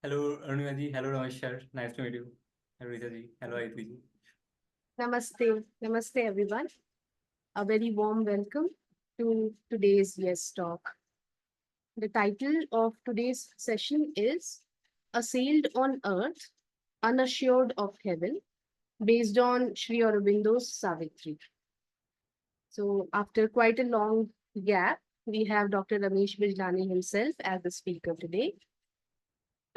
Hello, Arunima ji. Hello, Ramesh. Nice to meet you. Hello, Rita ji. Hello, Ayati ji. Namaste. Namaste, everyone. A very warm welcome to today's Yes Talk. The title of today's session is Assailed on Earth, Unassured of Heaven, based on Sri Aurobindo's Savitri. So, after quite a long gap, we have Dr. Ramesh Bijlani himself as the speaker today.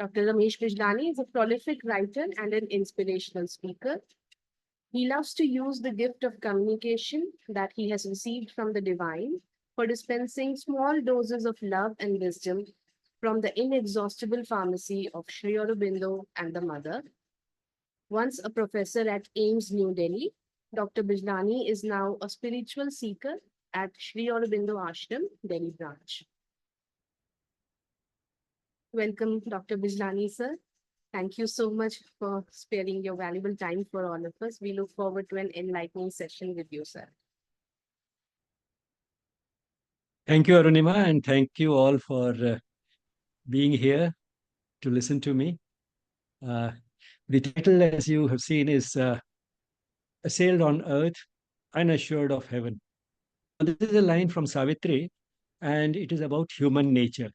Dr. Ramesh Bijlani is a prolific writer and an inspirational speaker. He loves to use the gift of communication that he has received from the divine for dispensing small doses of love and wisdom from the inexhaustible pharmacy of Sri Aurobindo and the Mother. Once a professor at AIMS New Delhi, Dr. Bijlani is now a spiritual seeker at Sri Aurobindo Ashram, Delhi branch. Welcome, Dr. Bijlani, sir. Thank you so much for sparing your valuable time for all of us. We look forward to an enlightening session with you, sir. Thank you, Arunima, and thank you all for being here to listen to me. Uh, the title, as you have seen, is Assailed on Earth, Unassured of Heaven. This is a line from Savitri, and it is about human nature.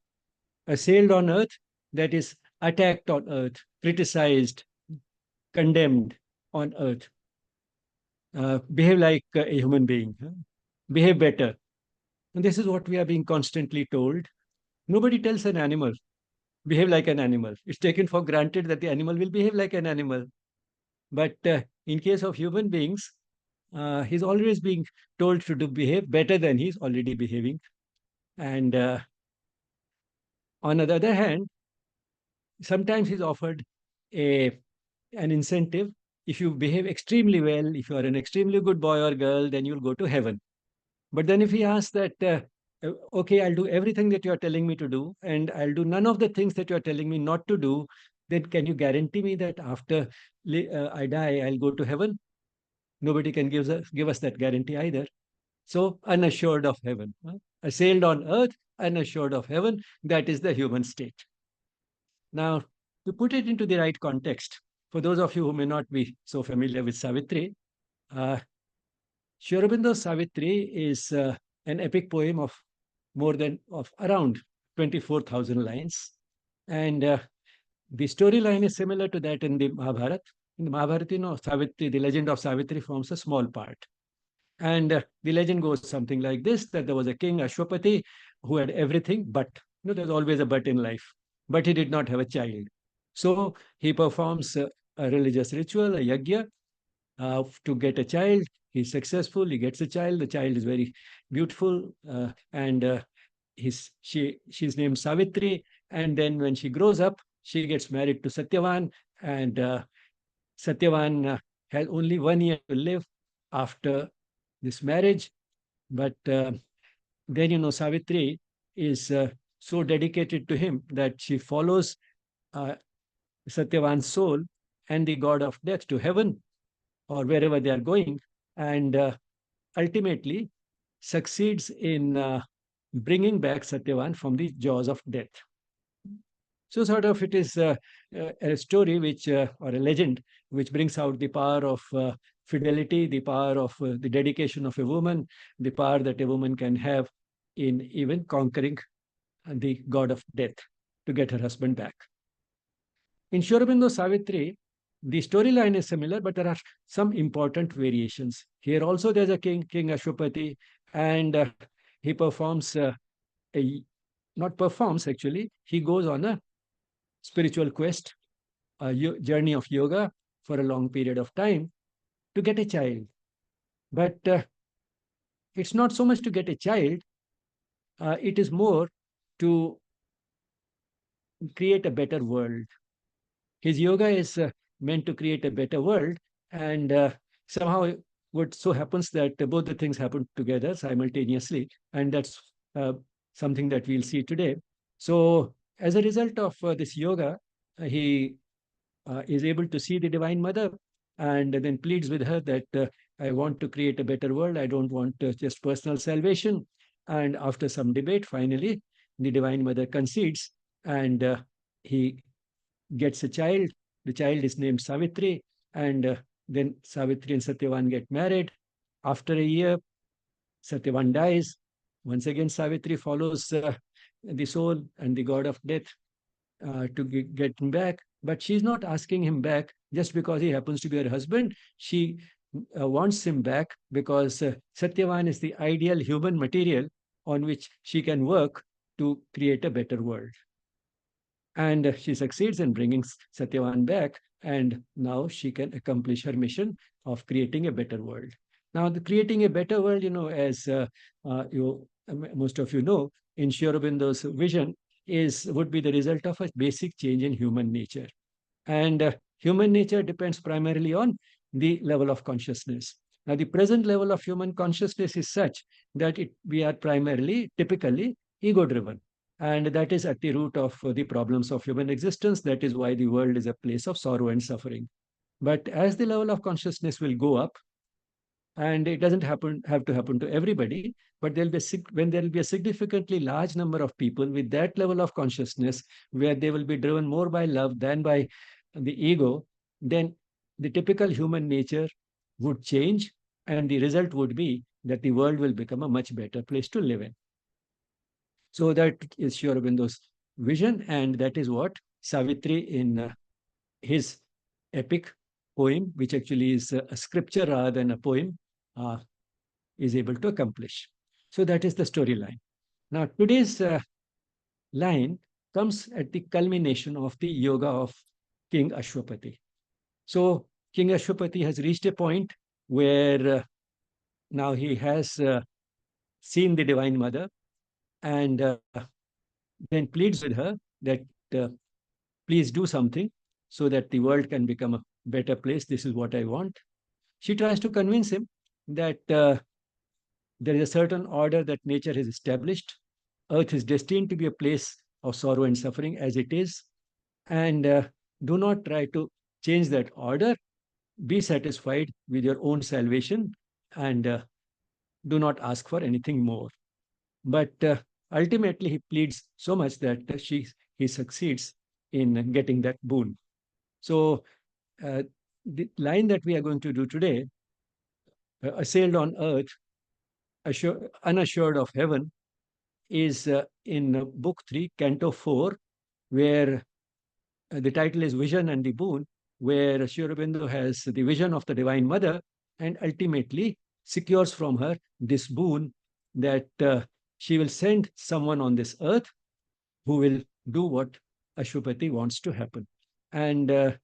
Assailed on Earth, that is, attacked on Earth, criticized, condemned on Earth. Behave like a human being, behave better. And this is what we are being constantly told. Nobody tells an animal behave like an animal. It's taken for granted that the animal will behave like an animal. But in case of human beings, he's always being told to do behave better than he's already behaving. And on the other hand, sometimes he's offered a an incentive. If you behave extremely well, if you are an extremely good boy or girl, then you'll go to heaven. But then if he asks that, okay, I'll do everything that you're telling me to do, and I'll do none of the things that you're telling me not to do, then can you guarantee me that after I die, I'll go to heaven? Nobody can give us that guarantee either. So, unassured of heaven. Assailed on earth, unassured of heaven, that is the human state. Now, to put it into the right context, for those of you who may not be so familiar with Savitri, uh, Sri Aurobindo's Savitri is an epic poem of around 24,000 lines. And the storyline is similar to that in the Mahabharata. In the Mahabharata, Savitri, the legend of Savitri forms a small part. And the legend goes something like this, that there was a king, Ashwapati, who had everything, but there's always a but in life. But he did not have a child. So he performs a religious ritual, a yajna, to get a child. He's successful. He gets a child. The child is very beautiful, and she's named Savitri. And then when she grows up, she gets married to Satyavan, and Satyavan has only 1 year to live after this marriage. But then Savitri is so dedicated to him that she follows uh, Satyavan's soul and the god of death to heaven or wherever they are going, and ultimately succeeds in bringing back Satyavan from the jaws of death. So, sort of, it is a story or a legend, which brings out the power of fidelity, the power of the dedication of a woman, the power that a woman can have in even conquering the god of death to get her husband back. In Sri Aurobindo Savitri, the storyline is similar, but there are some important variations. Here also there's a king, King Ashwapati, and he performs not performs actually, he goes on a spiritual quest, a journey of yoga for a long period of time to get a child. But it's not so much to get a child, it is more to create a better world. His yoga is meant to create a better world, and somehow what so happens that both the things happen together simultaneously, and that's something that we'll see today. So, as a result of this yoga, he is able to see the Divine Mother and then pleads with her that I want to create a better world. I don't want just personal salvation. And after some debate, finally, the Divine Mother concedes, and he gets a child. The child is named Savitri, and then Savitri and Satyavan get married. After a year, Satyavan dies. Once again, Savitri follows the soul and the god of death to get him back. But she's not asking him back just because he happens to be her husband. She wants him back because Satyavan is the ideal human material on which she can work to create a better world. And she succeeds in bringing Satyavan back, and now she can accomplish her mission of creating a better world. Now, the creating a better world, as most of you know, in Sri Aurobindo's vision, would be the result of a basic change in human nature. And human nature depends primarily on the level of consciousness. Now, the present level of human consciousness is such that we are primarily, typically, ego-driven. And that is at the root of the problems of human existence. That is why the world is a place of sorrow and suffering. But as the level of consciousness will go up, and it doesn't have to happen to everybody, but when there will be a significantly large number of people with that level of consciousness, where they will be driven more by love than by the ego, then the typical human nature would change, and the result would be that the world will become a much better place to live in. So that is Sri Aurobindo's vision, and that is what Savitri, in his epic poem, which actually is a scripture rather than a poem, is able to accomplish. So that is the storyline. Now, today's line comes at the culmination of the yoga of King Ashwapati. So King Ashwapati has reached a point where now he has seen the Divine Mother, and then pleads with her that please do something so that the world can become a better place. This is what I want. She tries to convince him that there is a certain order that nature has established. Earth is destined to be a place of sorrow and suffering as it is. And do not try to change that order. Be satisfied with your own salvation, and do not ask for anything more. But ultimately, he pleads so much that he succeeds in getting that boon. So the line that we are going to do today, assailed on earth, unassured of heaven, is in Book 3, Canto 4, where the title is Vision and the Boon, where Sri Aurobindo has the vision of the Divine Mother and ultimately secures from her this boon that she will send someone on this earth who will do what Ashwapati wants to happen. And the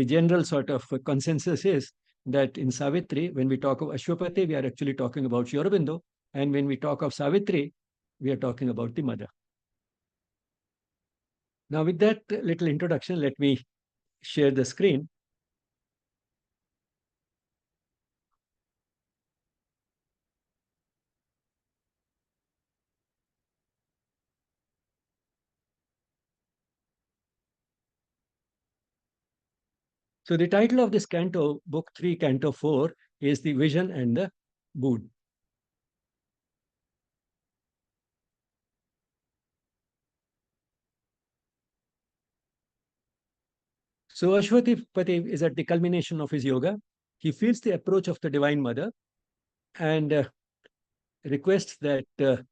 general sort of consensus is that in Savitri, when we talk of Ashwapati, we are actually talking about Sri Aurobindo. And when we talk of Savitri, we are talking about the mother. Now, with that little introduction, let me share the screen. So the title of this canto, Book 3, Canto 4, is The Vision and the Boon. So Ashwapati is at the culmination of his yoga. He feels the approach of the Divine Mother and requests that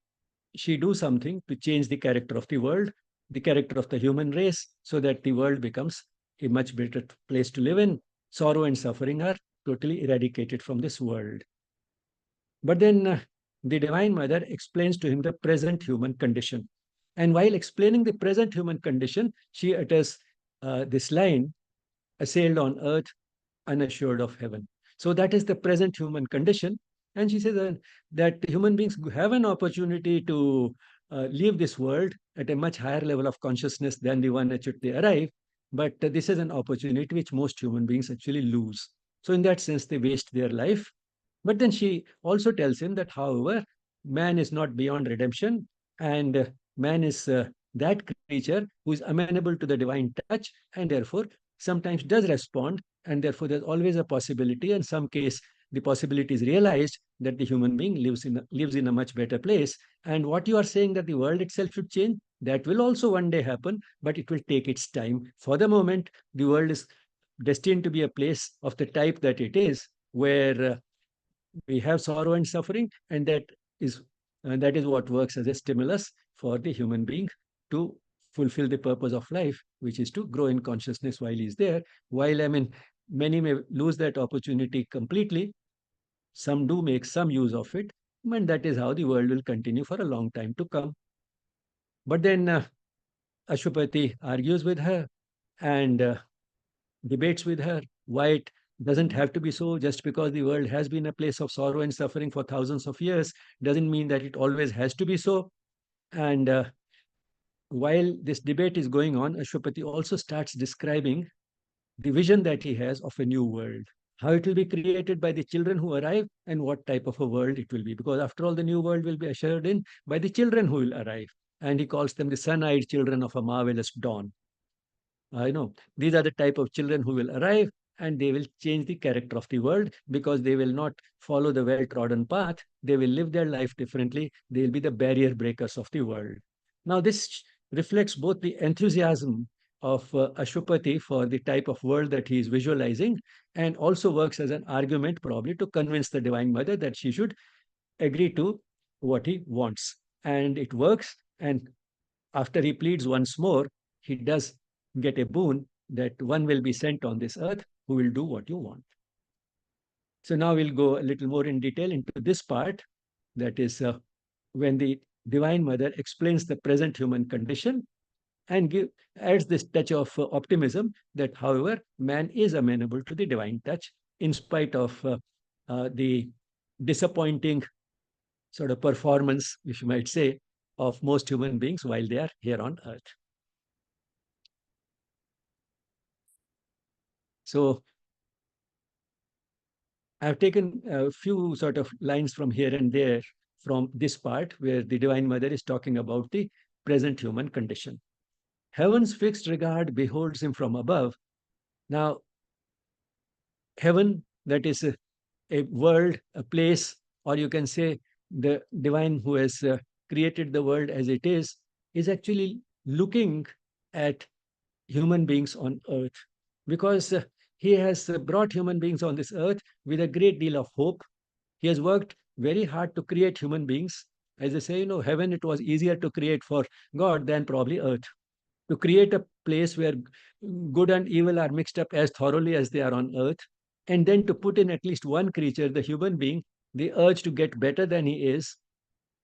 she do something to change the character of the world, the character of the human race, so that the world becomes a much better place to live in. Sorrow and suffering are totally eradicated from this world. But then the Divine Mother explains to him the present human condition. And while explaining the present human condition, she utters this line, assailed on earth, unassured of heaven. So that is the present human condition. And she says that human beings have an opportunity to leave this world at a much higher level of consciousness than the one at which they arrive. But this is an opportunity which most human beings actually lose. So in that sense, they waste their life. But then she also tells him that, however, man is not beyond redemption, and man is that creature who is amenable to the divine touch, and therefore sometimes does respond, and therefore there's always a possibility. In some case, the possibility is realized that the human being lives in a much better place. And what you are saying, that the world itself should change, That will also one day happen, but it will take its time. For the moment, the world is destined to be a place of the type that it is, where we have sorrow and suffering, and is that is what works as a stimulus for the human being to fulfill the purpose of life, which is to grow in consciousness while he's there. While many may lose that opportunity completely, some do make some use of it, and that is how the world will continue for a long time to come. But then Ashwapati argues with her and debates with her why it doesn't have to be so. Just because the world has been a place of sorrow and suffering for thousands of years doesn't mean that it always has to be so. And while this debate is going on, Ashwapati also starts describing the vision that he has of a new world, how it will be created by the children who arrive, and what type of a world it will be. Because after all, the new world will be ushered in by the children who will arrive. And he calls them the sun-eyed children of a marvelous dawn. I know these are the type of children who will arrive, and they will change the character of the world, because they will not follow the well-trodden path. They will live their life differently. They will be the barrier breakers of the world. Now, this reflects both the enthusiasm of Ashwapati for the type of world that he is visualizing, and also works as an argument probably to convince the Divine Mother that she should agree to what he wants. And it works. And after he pleads once more, he does get a boon that one will be sent on this earth who will do what you want. So now we'll go a little more in detail into this part. That is when the Divine Mother explains the present human condition and adds this touch of optimism that, however, man is amenable to the divine touch in spite of the disappointing sort of performance, if you might say, of most human beings while they are here on earth. So I've taken a few sort of lines from here and there from this part where the Divine Mother is talking about the present human condition. Heaven's fixed regard beholds him from above. Now, heaven, that is a world, a place, or you can say the divine who has created the world as it is actually looking at human beings on earth, because he has brought human beings on this earth with a great deal of hope. He has worked very hard to create human beings. As I say, heaven, it was easier to create for God than probably earth. To create a place where good and evil are mixed up as thoroughly as they are on earth, and then to put in at least one creature, the human being, the urge to get better than he is,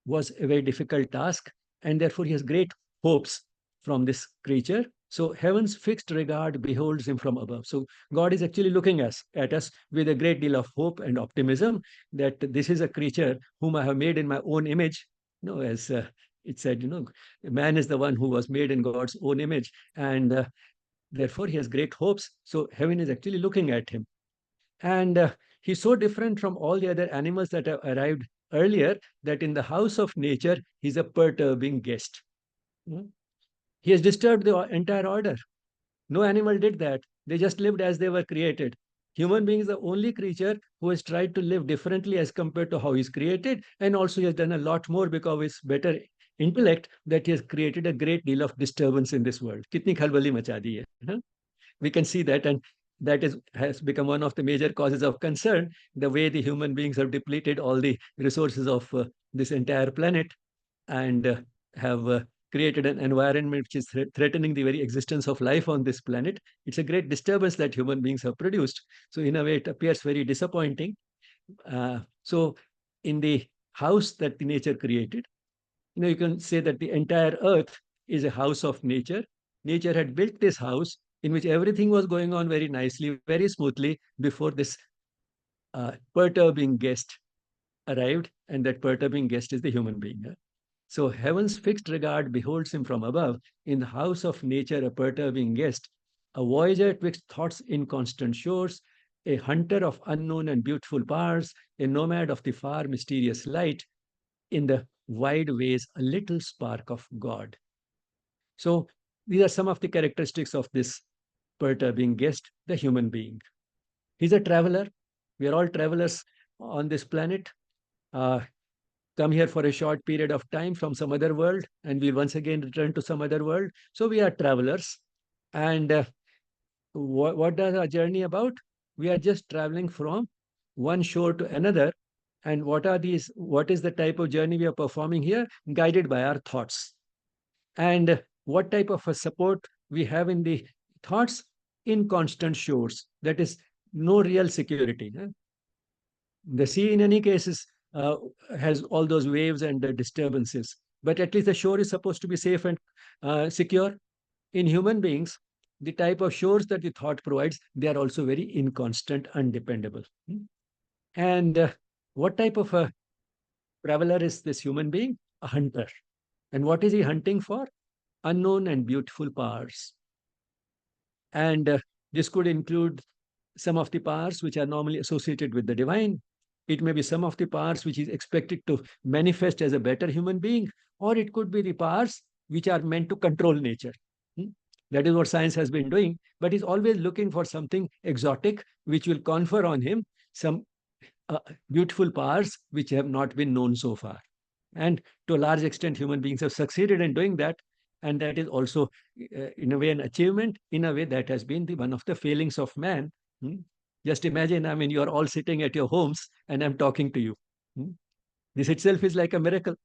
was a very difficult task. And therefore, he has great hopes from this creature. So heaven's fixed regard beholds him from above. So God is actually looking at us with a great deal of hope and optimism that this is a creature whom I have made in my own image. As it said, man is the one who was made in God's own image. And therefore, he has great hopes. So heaven is actually looking at him. And he's so different from all the other animals that have arrived earlier that in the house of nature, he's a perturbing guest. He has disturbed the entire order. No animal did that. They just lived as they were created. Human being is the only creature who has tried to live differently as compared to how he's created. And also he has done a lot more because of his better intellect, that he has created a great deal of disturbance in this world. Kitni khalbali macha di hai. We can see that, and that has become one of the major causes of concern, the way the human beings have depleted all the resources of this entire planet, and have created an environment which is threatening the very existence of life on this planet. It's a great disturbance that human beings have produced. So in a way, it appears very disappointing. So in the house that the nature created, you can say that the entire earth is a house of nature. Nature had built this house in which everything was going on very nicely, very smoothly before this perturbing guest arrived, and that perturbing guest is the human being. So heaven's fixed regard beholds him from above, in the house of nature a perturbing guest, a voyager twixt thoughts inconstant shores, a hunter of unknown and beautiful powers, a nomad of the far mysterious light, in the wide ways a little spark of God. So these are some of the characteristics of this perturbing guest, the human being. He's a traveler. We are all travelers on this planet. come here for a short period of time from some other world, and we'll once again return to some other world. So we are travelers. And what is our journey about? We are just traveling from one shore to another. And what are these? What is the type of journey we are performing here? Guided by our thoughts. And what type of a support we have in the thoughts? Inconstant shores. That is no real security. The sea, in any case, has all those waves and disturbances. But at least the shore is supposed to be safe and secure. In human beings, the type of shores that the thought provides, they are also very inconstant, undependable. And what type of a traveler is this human being? A hunter. And what is he hunting for? Unknown and beautiful powers. And this could include some of the powers which are normally associated with the divine. It may be some of the powers which is expected to manifest as a better human being, or it could be the powers which are meant to control nature. That is what science has been doing, but is always looking for something exotic which will confer on him some beautiful powers which have not been known so far. And to a large extent, human beings have succeeded in doing that. And that is also, in a way, an achievement. In a way, that has been one of the failings of man. Just imagine, I mean, you're all sitting at your homes and I'm talking to you. This itself is like a miracle.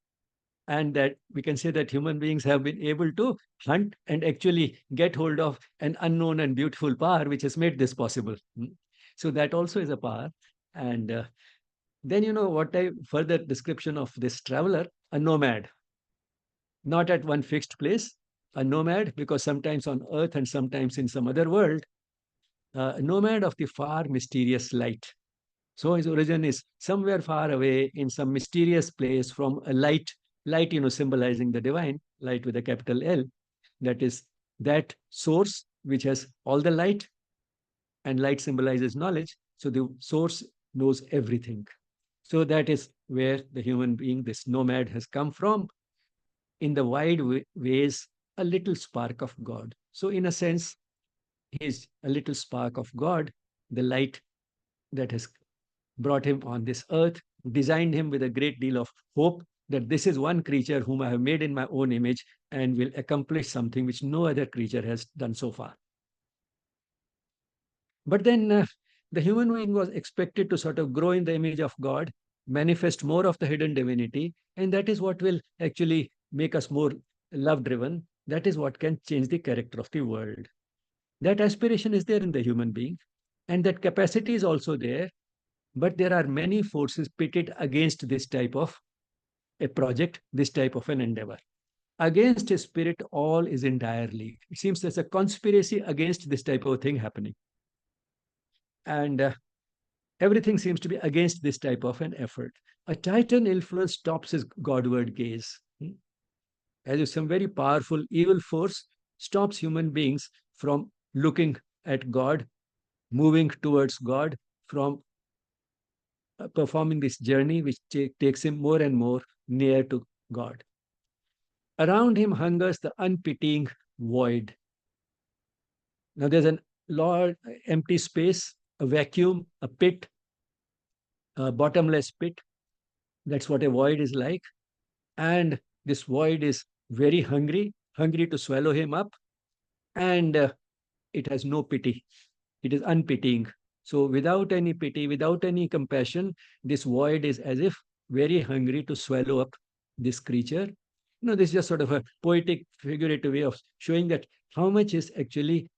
And that we can say that human beings have been able to hunt and actually get hold of an unknown and beautiful power which has made this possible. So that also is a power. And then, what I further description of this traveler, a nomad, not at one fixed place, a nomad, because sometimes on earth and sometimes in some other world, a nomad of the far mysterious light. So his origin is somewhere far away in some mysterious place from a light, symbolizing the divine, light with a capital L. That is that source which has all the light, and light symbolizes knowledge. So the source knows everything. So that is where the human being, this nomad, has come from. In the wide ways, a little spark of God. So in a sense, he is a little spark of God, the light that has brought him on this earth, designed him with a great deal of hope that this is one creature whom I have made in my own image and will accomplish something which no other creature has done so far. But then the human being was expected to sort of grow in the image of God, manifest more of the hidden divinity, and that is what will actually make us more love-driven. That is what can change the character of the world. That aspiration is there in the human being, and that capacity is also there, but there are many forces pitted against this type of a project, this type of an endeavor. Against his spirit, all is in dire league. It seems there's a conspiracy against this type of thing happening. And everything seems to be against this type of an effort. A Titan influence stops his Godward gaze. As if some very powerful evil force stops human beings from looking at God, moving towards God, from performing this journey which takes him more and more near to God. Around him hungers the unpitying void. Now there's a large empty space, a vacuum, a pit, a bottomless pit. That's what a void is like. And this void is very hungry to swallow him up. And it has no pity. It is unpitying. So without any pity, without any compassion, this void is as if very hungry to swallow up this creature. This is just sort of a poetic, figurative way of showing that how much is actually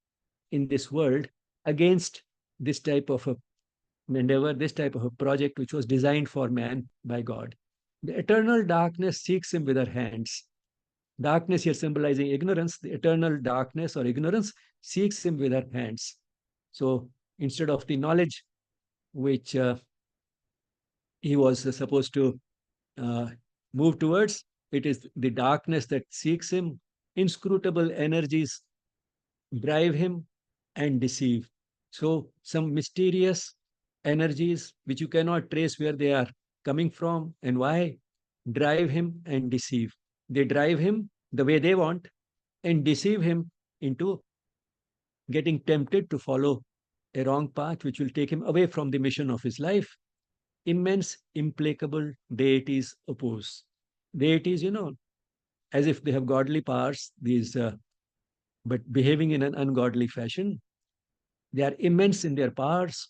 in this world against this type of a endeavor, this type of a project which was designed for man by God. The eternal darkness seeks him with her hands. Darkness here symbolizing ignorance. The eternal darkness or ignorance seeks him with her hands. So instead of the knowledge which he was supposed to move towards, it is the darkness that seeks him. Inscrutable energies drive him and deceive. So some mysterious energies which you cannot trace where they are coming from and why drive him and deceive. They drive him the way they want and deceive him into getting tempted to follow a wrong path which will take him away from the mission of his life. immense, implacable deities oppose. Deities, as if they have godly powers, but behaving in an ungodly fashion. They are immense in their powers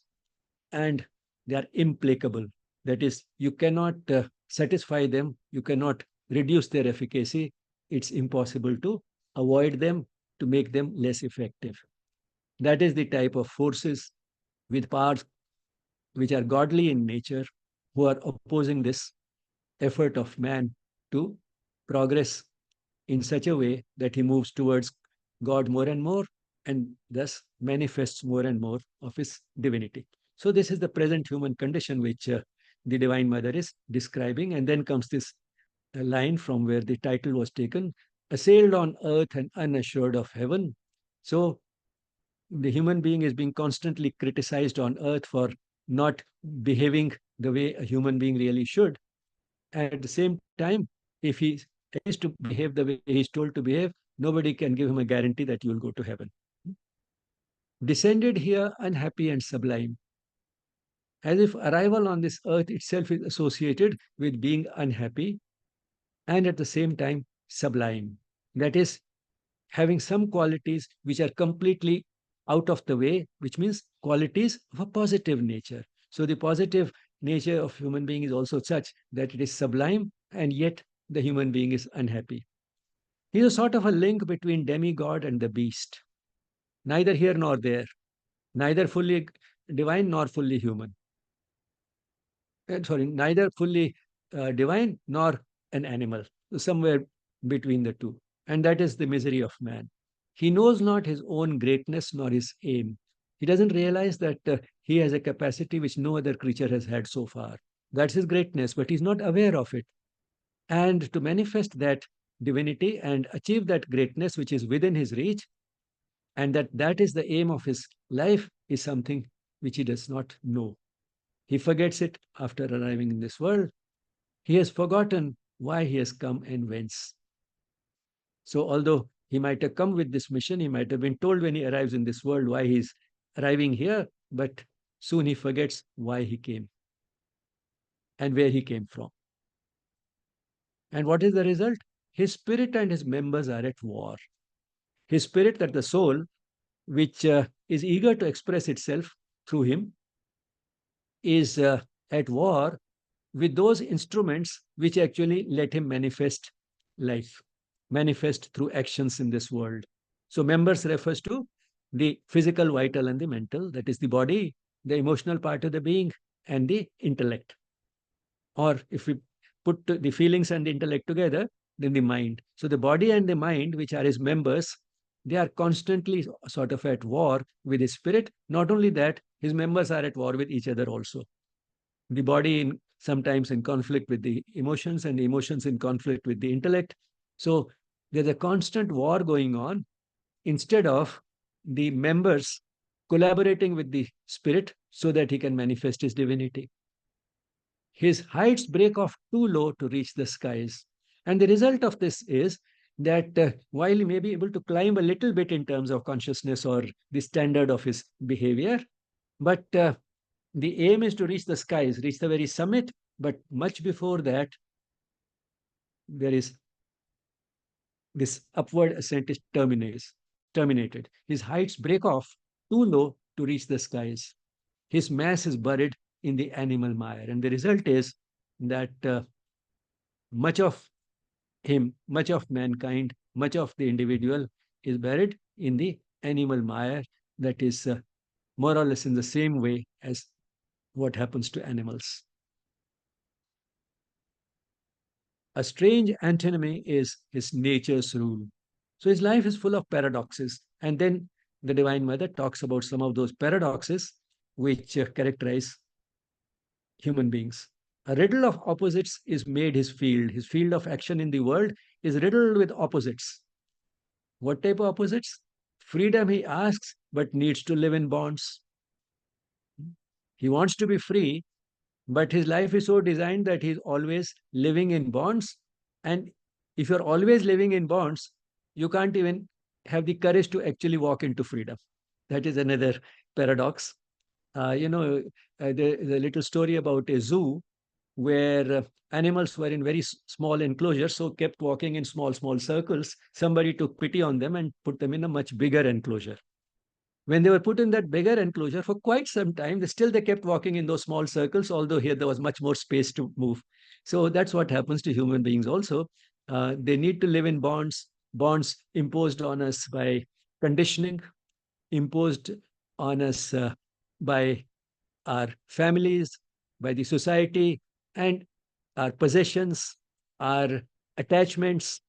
and they are implacable. That is, you cannot satisfy them, you cannot reduce their efficacy. It's impossible to avoid them, to make them less effective. That is the type of forces with powers which are godly in nature who are opposing this effort of man to progress in such a way that he moves towards God more and more and thus manifests more and more of his divinity. So, this is the present human condition which the Divine Mother is describing. And then comes this line from where the title was taken: assailed on earth and unassured of heaven. So, the human being is being constantly criticized on earth for not behaving the way a human being really should. And at the same time, if he is to behave the way he's told to behave, nobody can give him a guarantee that you will go to heaven. Descended here unhappy and sublime, as if arrival on this earth itself is associated with being unhappy and at the same time sublime. That is, having some qualities which are completely out of the way, which means qualities of a positive nature. So the positive nature of human being is also such that it is sublime and yet the human being is unhappy. He is a sort of a link between demigod and the beast, neither here nor there, neither fully divine nor fully human. Sorry, neither fully divine nor an animal, somewhere between the two. And that is the misery of man. He knows not his own greatness nor his aim. He doesn't realize that he has a capacity which no other creature has had so far. That's his greatness, but he's not aware of it. And to manifest that divinity and achieve that greatness which is within his reach, and that is the aim of his life, is something which he does not know. He forgets it after arriving in this world. He has forgotten why he has come and whence. So, although he might have come with this mission, he might have been told when he arrives in this world why he's arriving here, but soon he forgets why he came and where he came from. And what is the result? His spirit and his members are at war. His spirit, that the soul, which is eager to express itself through him, is at war with those instruments which actually let him manifest life, manifest through actions in this world. So, members refers to the physical, vital, and the mental, that is the body, the emotional part of the being, and the intellect. Or if we put the feelings and the intellect together, then the mind. So, the body and the mind, which are his members, they are constantly sort of at war with his spirit. Not only that, his members are at war with each other also. The body sometimes in conflict with the emotions and the emotions in conflict with the intellect. So there's a constant war going on instead of the members collaborating with the spirit so that he can manifest his divinity. His heights break off too low to reach the skies. And the result of this is that while he may be able to climb a little bit in terms of consciousness or the standard of his behavior, but the aim is to reach the skies, reach the very summit, but much before that, there is this upward ascent is terminated. His heights break off too low to reach the skies. His mass is buried in the animal mire. And the result is that much of him, much of mankind, much of the individual is buried in the animal mire, that is more or less in the same way as what happens to animals. A strange antinomy is his nature's rule. So his life is full of paradoxes. And then the Divine Mother talks about some of those paradoxes which characterize human beings. A riddle of opposites is made his field. His field of action in the world is riddled with opposites. What type of opposites? Freedom he asks, but needs to live in bonds. He wants to be free, but his life is so designed that he's always living in bonds. And if you're always living in bonds, you can't even have the courage to actually walk into freedom. That is another paradox. There's a little story about a zoo where animals were in very small enclosures, so kept walking in small circles. Somebody took pity on them and put them in a much bigger enclosure. When they were put in that bigger enclosure for quite some time, they kept walking in those small circles, although here there was much more space to move. So that's what happens to human beings also. They need to live in bonds imposed on us by conditioning, imposed on us by our families, by the society, and our possessions, our attachments,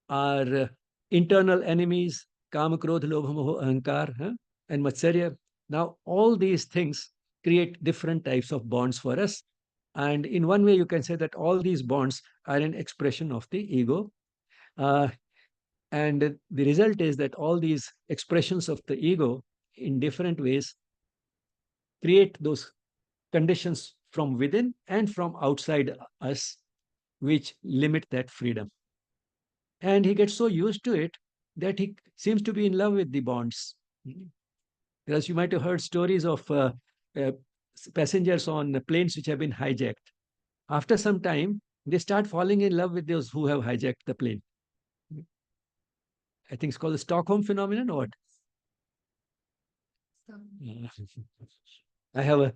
our internal enemies, kama, krodha, lobha, moha, ahankar, and matsarya. Now, all these things create different types of bonds for us. And in one way, you can say that all these bonds are an expression of the ego. Uh, and the result is that all these expressions of the ego in different ways create those conditions from within and from outside us, which limit that freedom. And he gets so used to it that he seems to be in love with the bonds. Because you might have heard stories of uh, passengers on planes which have been hijacked. After some time, they start falling in love with those who have hijacked the plane. I think it's called the Stockholm phenomenon or what? Yeah. I have a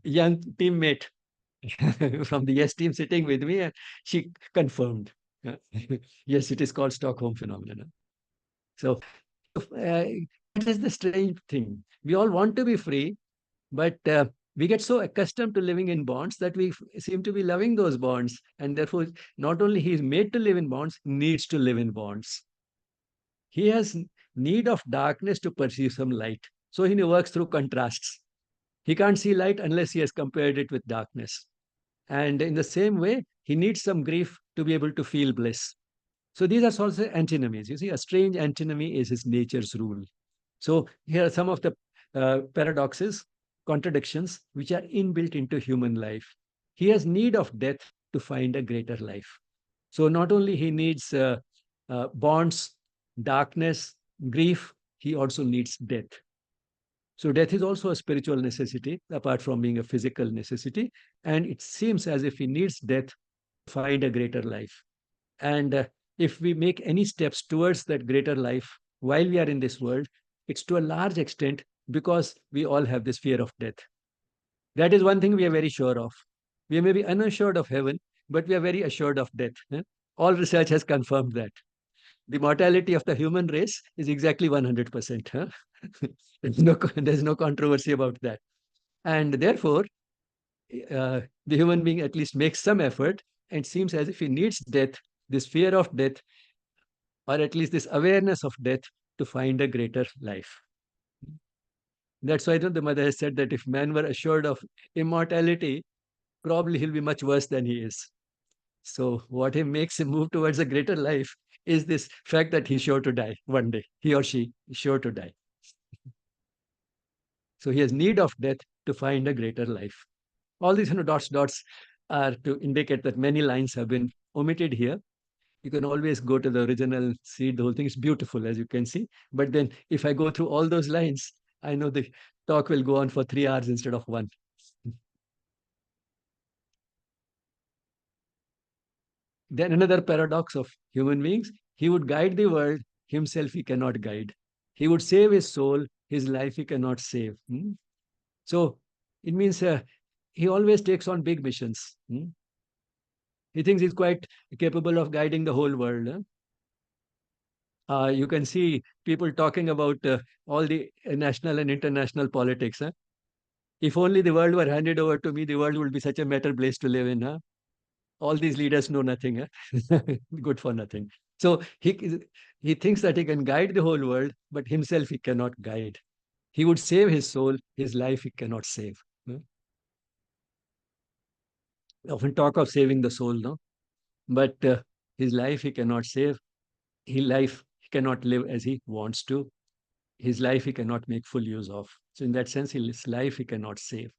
young teammate from the yes team sitting with me, and she confirmed. Yes, it is called Stockholm phenomenon. So that is the strange thing. We all want to be free, but we get so accustomed to living in bonds that we seem to be loving those bonds. And therefore, not only he is made to live in bonds, needs to live in bonds. He has need of darkness to perceive some light. So he works through contrasts. He can't see light unless he has compared it with darkness. And in the same way, he needs some grief to be able to feel bliss. So these are also antinomies. You see, a strange antinomy is his nature's rule. So here are some of the paradoxes, contradictions, which are inbuilt into human life. He has need of death to find a greater life. So not only he needs bonds, darkness, grief, he also needs death. So death is also a spiritual necessity, apart from being a physical necessity. And it seems as if he needs death to find a greater life. And if we make any steps towards that greater life while we are in this world, it's to a large extent because we all have this fear of death. That is one thing we are very sure of. We may be unassured of heaven, but we are very assured of death. All research has confirmed that. The mortality of the human race is exactly 100%. There's no controversy about that. And therefore, the human being at least makes some effort and seems as if he needs death, this fear of death, or at least this awareness of death to find a greater life. That's why the mother has said that if man were assured of immortality, probably he'll be much worse than he is. So what he makes him move towards a greater life is this fact that he's sure to die one day. He or she is sure to die. So he has need of death to find a greater life. All these dots are to indicate that many lines have been omitted here. You can always go to the original, see the whole thing. It's beautiful, as you can see. But then if I go through all those lines, I know the talk will go on for 3 hours instead of 1. Then another paradox of human beings, he would guide the world, himself he cannot guide. He would save his soul, his life he cannot save. So it means he always takes on big missions. He thinks he's quite capable of guiding the whole world. You can see people talking about all the national and international politics. If only the world were handed over to me, the world would be such a better place to live in. All these leaders know nothing, good for nothing. So he thinks that he can guide the whole world, but himself he cannot guide. He would save his soul, his life he cannot save. Often talk of saving the soul, no? But his life he cannot save. His life he cannot live as he wants to. His life he cannot make full use of. So in that sense, his life he cannot save.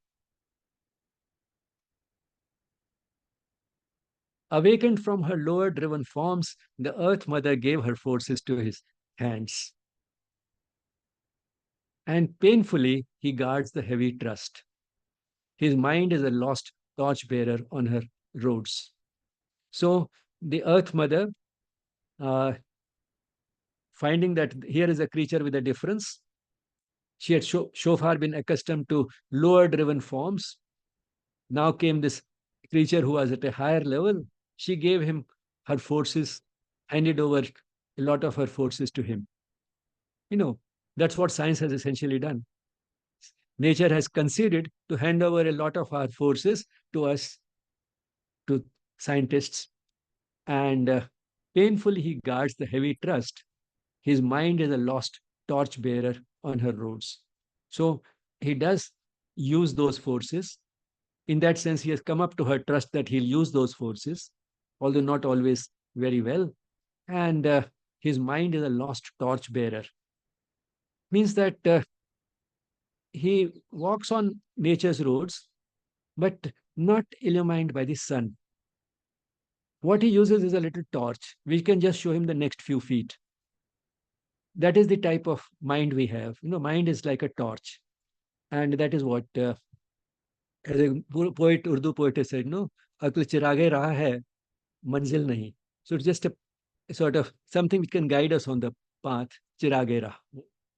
Awakened from her lower driven forms, the Earth Mother gave her forces to his hands. and painfully he guards the heavy trust. His mind is a lost torchbearer on her roads. So the Earth Mother, uh, finding that here is a creature with a difference, she had so far been accustomed to lower driven forms. Now came this creature who was at a higher level. She gave him her forces, handed over a lot of her forces to him. You know, that's what science has essentially done. Nature has conceded to hand over a lot of our forces to us, to scientists, and painfully he guards the heavy trust. His mind is a lost torchbearer on her roads. So he does use those forces. In that sense, he has come up to her trust that he'll use those forces, although not always very well. And his mind is a lost torchbearer. Means that he walks on nature's roads, but not illumined by the sun. What he uses is a little torch, which can just show him the next few feet. That is the type of mind we have. Mind is like a torch. And that is what, as a poet, Urdu poet has said, no, akl chirage raha hai, manzil nahi. So it's just a sort of something which can guide us on the path, chirage raha.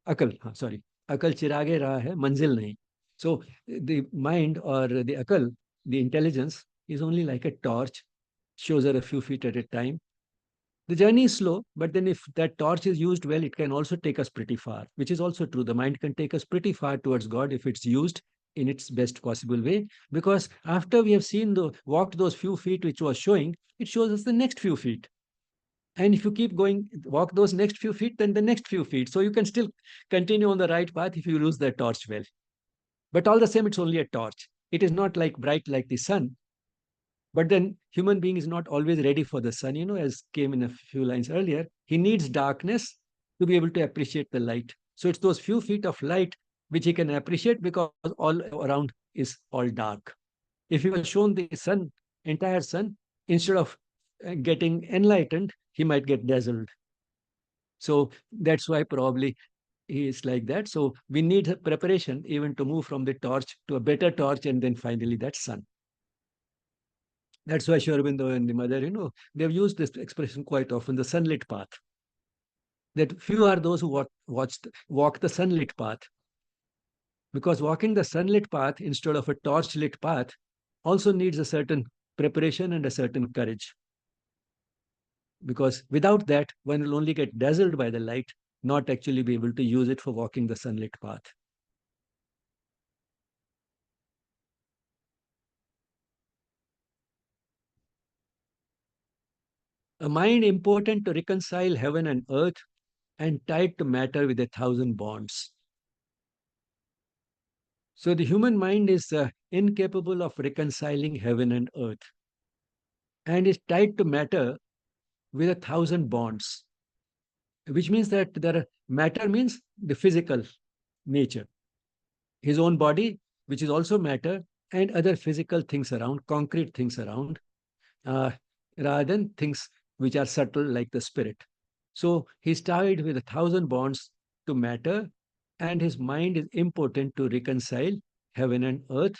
Akal, sorry. Akal chirage raha hai, manzil nahi. So the mind or the akal, the intelligence, is only like a torch, shows her a few feet at a time. The journey is slow, but then if that torch is used well, it can also take us pretty far, which is also true. The mind can take us pretty far towards God if it's used in its best possible way. Because after we have walked those few feet which was showing, it shows us the next few feet. And if you keep going, walk those next few feet, then the next few feet. So you can still continue on the right path if you use the torch well. But all the same, it's only a torch. It is not like bright like the sun. But then human being is not always ready for the sun, as came in a few lines earlier. He needs darkness to be able to appreciate the light. So it's those few feet of light which he can appreciate because all around is all dark. If he was shown the sun, entire sun, instead of getting enlightened, he might get dazzled. So that's why probably he is like that. So we need preparation even to move from the torch to a better torch and then finally that sun. That's why Sri Aurobindo and the mother, they've used this expression quite often, the sunlit path. That few are those who walk the sunlit path. Because walking the sunlit path instead of a torch-lit path also needs a certain preparation and a certain courage. Because without that, one will only get dazzled by the light, not actually be able to use it for walking the sunlit path. A mind important to reconcile heaven and earth and tied to matter with 1,000 bonds. So the human mind is incapable of reconciling heaven and earth and is tied to matter with 1,000 bonds, which means that matter means the physical nature, his own body, which is also matter, and other physical things around, concrete things around, uh, rather than things which are subtle like the spirit. So he's tied with 1,000 bonds to matter, and his mind is impotent to reconcile heaven and earth.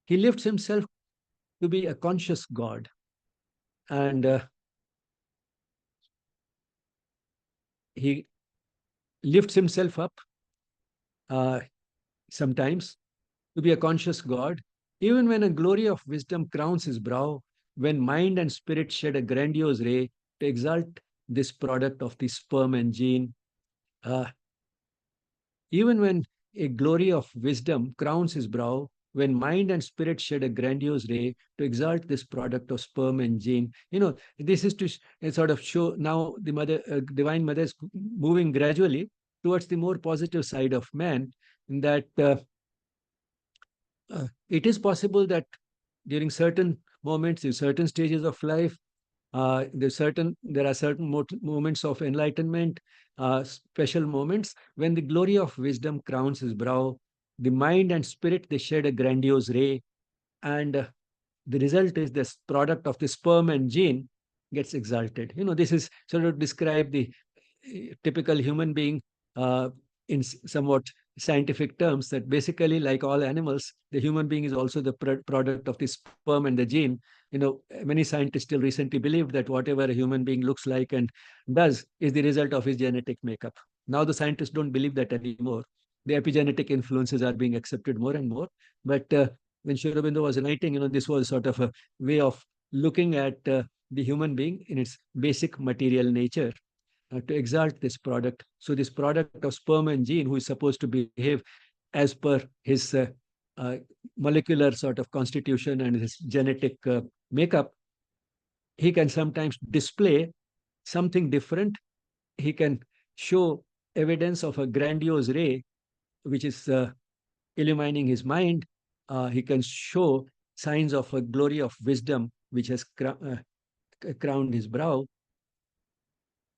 He lifts himself to be a conscious God. And he lifts himself up uh, sometimes to be a conscious God, even when a glory of wisdom crowns his brow, when mind and spirit shed a grandiose ray to exalt this product of the sperm and gene. Uh, Even when a glory of wisdom crowns his brow, when mind and spirit shed a grandiose ray to exalt this product of sperm and gene, this is to sort of show now the divine mother is moving gradually towards the more positive side of man, in that it is possible that during certain moments, in certain stages of life, there are certain moments of enlightenment, special moments when the glory of wisdom crowns his brow, the mind and spirit they shed a grandiose ray, and the result is this product of the sperm and gene gets exalted. This is sort of describe the typical human being in somewhat scientific terms that basically, like all animals, the human being is also the product of the sperm and the gene. Many scientists still recently believed that whatever a human being looks like and does is the result of his genetic makeup. Now the scientists don't believe that anymore. The epigenetic influences are being accepted more and more. But when Sri Aurobindo was writing, this was sort of a way of looking at the human being in its basic material nature to exalt this product. So this product of sperm and gene, who is supposed to behave as per his uh, molecular sort of constitution and his genetic makeup, he can sometimes display something different. He can show evidence of a grandiose ray, which is illumining his mind. He can show signs of a glory of wisdom, which has crowned his brow.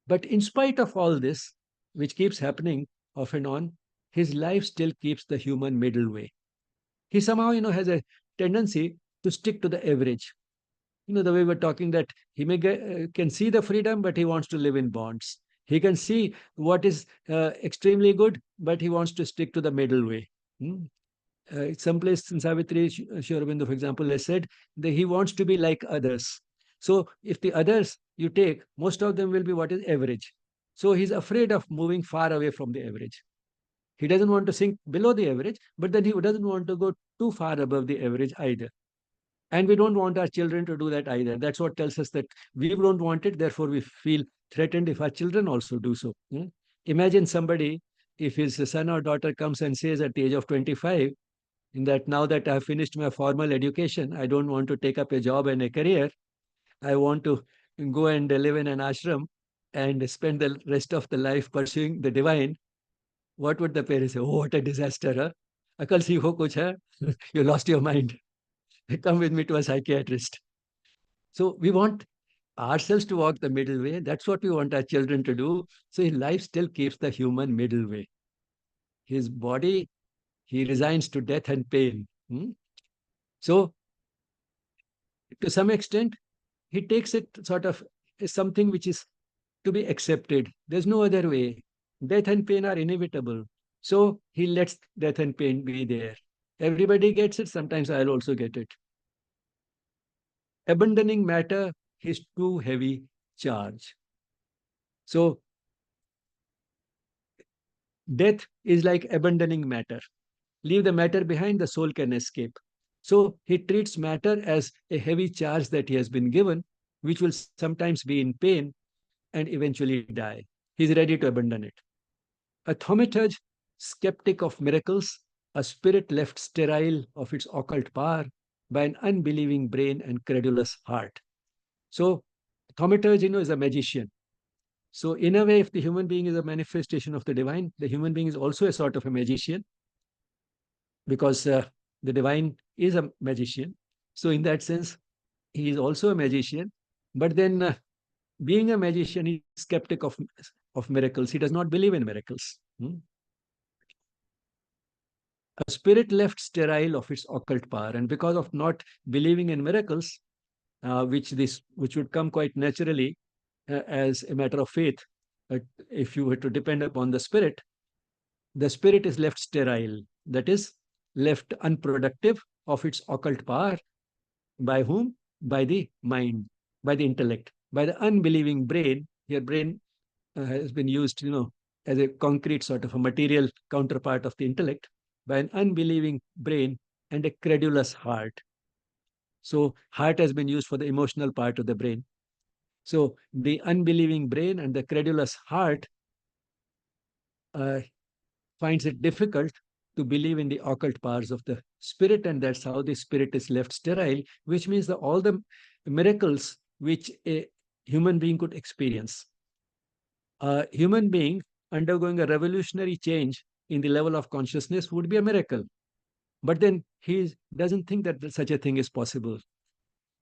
But in spite of all this, which keeps happening off and on, his life still keeps the human middle way. He somehow, has a tendency to stick to the average. The way we're talking that he can see the freedom, but he wants to live in bonds. He can see what is extremely good, but he wants to stick to the middle way. Hmm? Someplace in Savitri, Sri Aurobindo, for example, has said that he wants to be like others. So if the others you take, most of them will be what is average. So he's afraid of moving far away from the average. He doesn't want to sink below the average, but then he doesn't want to go too far above the average either. And we don't want our children to do that either. That's what tells us that we don't want it, therefore we feel threatened if our children also do so. Imagine somebody, if his son or daughter comes and says at the age of 25, in that now that I have finished my formal education, I don't want to take up a job and a career. I want to go and live in an ashram and spend the rest of the life pursuing the divine. What would the parents say? Oh, what a disaster, huh? Akal seekho kuch hai? You lost your mind. Come with me to a psychiatrist. So we want ourselves to walk the middle way. That's what we want our children to do. So his life still keeps the human middle way. His body, he resigns to death and pain. So to some extent, he takes it sort of as something which is to be accepted. There's no other way. Death and pain are inevitable. So he lets death and pain be there. Everybody gets it. Sometimes I'll also get it. Abandoning matter is too heavy charge. So death is like abandoning matter. Leave the matter behind, the soul can escape. So he treats matter as a heavy charge that he has been given, which will sometimes be in pain and eventually die. He's ready to abandon it. A thaumaturge, skeptic of miracles, a spirit left sterile of its occult power by an unbelieving brain and credulous heart. So, thaumaturge, is a magician. So, in a way, if the human being is a manifestation of the divine, the human being is also a sort of a magician, because the divine is a magician. So, in that sense, he is also a magician. But then, being a magician, he's skeptic of miracles. He does not believe in miracles. A spirit left sterile of its occult power, and because of not believing in miracles, which would come quite naturally as a matter of faith, if you were to depend upon the spirit is left sterile. That is, left unproductive of its occult power. By whom? By the mind, by the intellect, by the unbelieving brain. Your brain has been used, as a concrete sort of a material counterpart of the intellect, by an unbelieving brain and a credulous heart. So heart has been used for the emotional part of the brain. So the unbelieving brain and the credulous heart finds it difficult to believe in the occult powers of the spirit, and that's how the spirit is left sterile, which means that all the miracles which a human being could experience, a human being undergoing a revolutionary change in the level of consciousness would be a miracle. But then he doesn't think that such a thing is possible.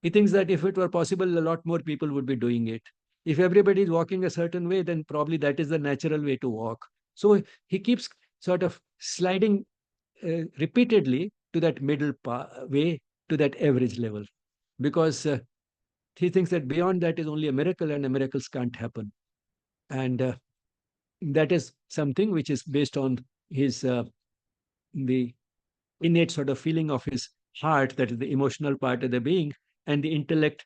He thinks that if it were possible, a lot more people would be doing it. If everybody is walking a certain way, then probably that is the natural way to walk. So he keeps sort of sliding repeatedly to that middle way, to that average level, because he thinks that beyond that is only a miracle, and the miracles can't happen. And that is something which is based on his the innate sort of feeling of his heart, that is the emotional part of the being, and the intellect,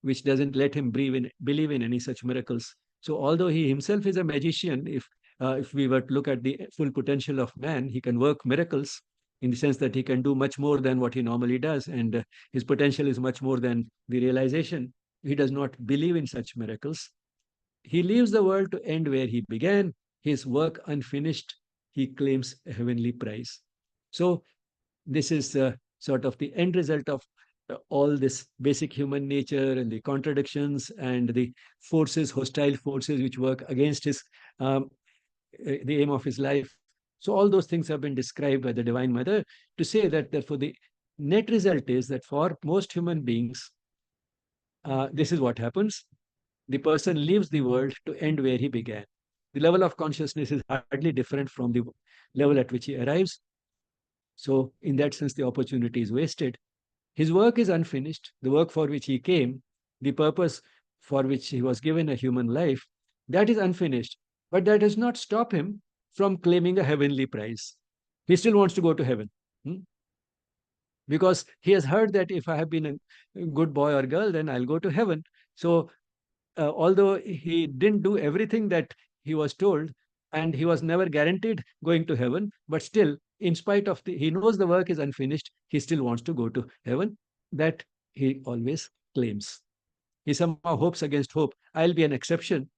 which doesn't let him believe in any such miracles. So, although he himself is a magician, if we were to look at the full potential of man, he can work miracles in the sense that he can do much more than what he normally does, and his potential is much more than the realization. He does not believe in such miracles. He leaves the world to end where he began. His work unfinished, he claims a heavenly prize. So, this is sort of the end result of all this basic human nature and the contradictions and the forces, hostile forces, which work against his the aim of his life. So all those things have been described by the Divine Mother to say that therefore the net result is that for most human beings, this is what happens. The person leaves the world to end where he began. The level of consciousness is hardly different from the level at which he arrives. So in that sense, the opportunity is wasted. His work is unfinished, the work for which he came, the purpose for which he was given a human life, that is unfinished. But that does not stop him from claiming a heavenly prize. He still wants to go to heaven. Because he has heard that if I have been a good boy or girl, then I'll go to heaven. So, although he didn't do everything that he was told, and he was never guaranteed going to heaven, but still, in spite of he knows the work is unfinished, he still wants to go to heaven. That he always claims. He somehow hopes against hope. I'll be an exception.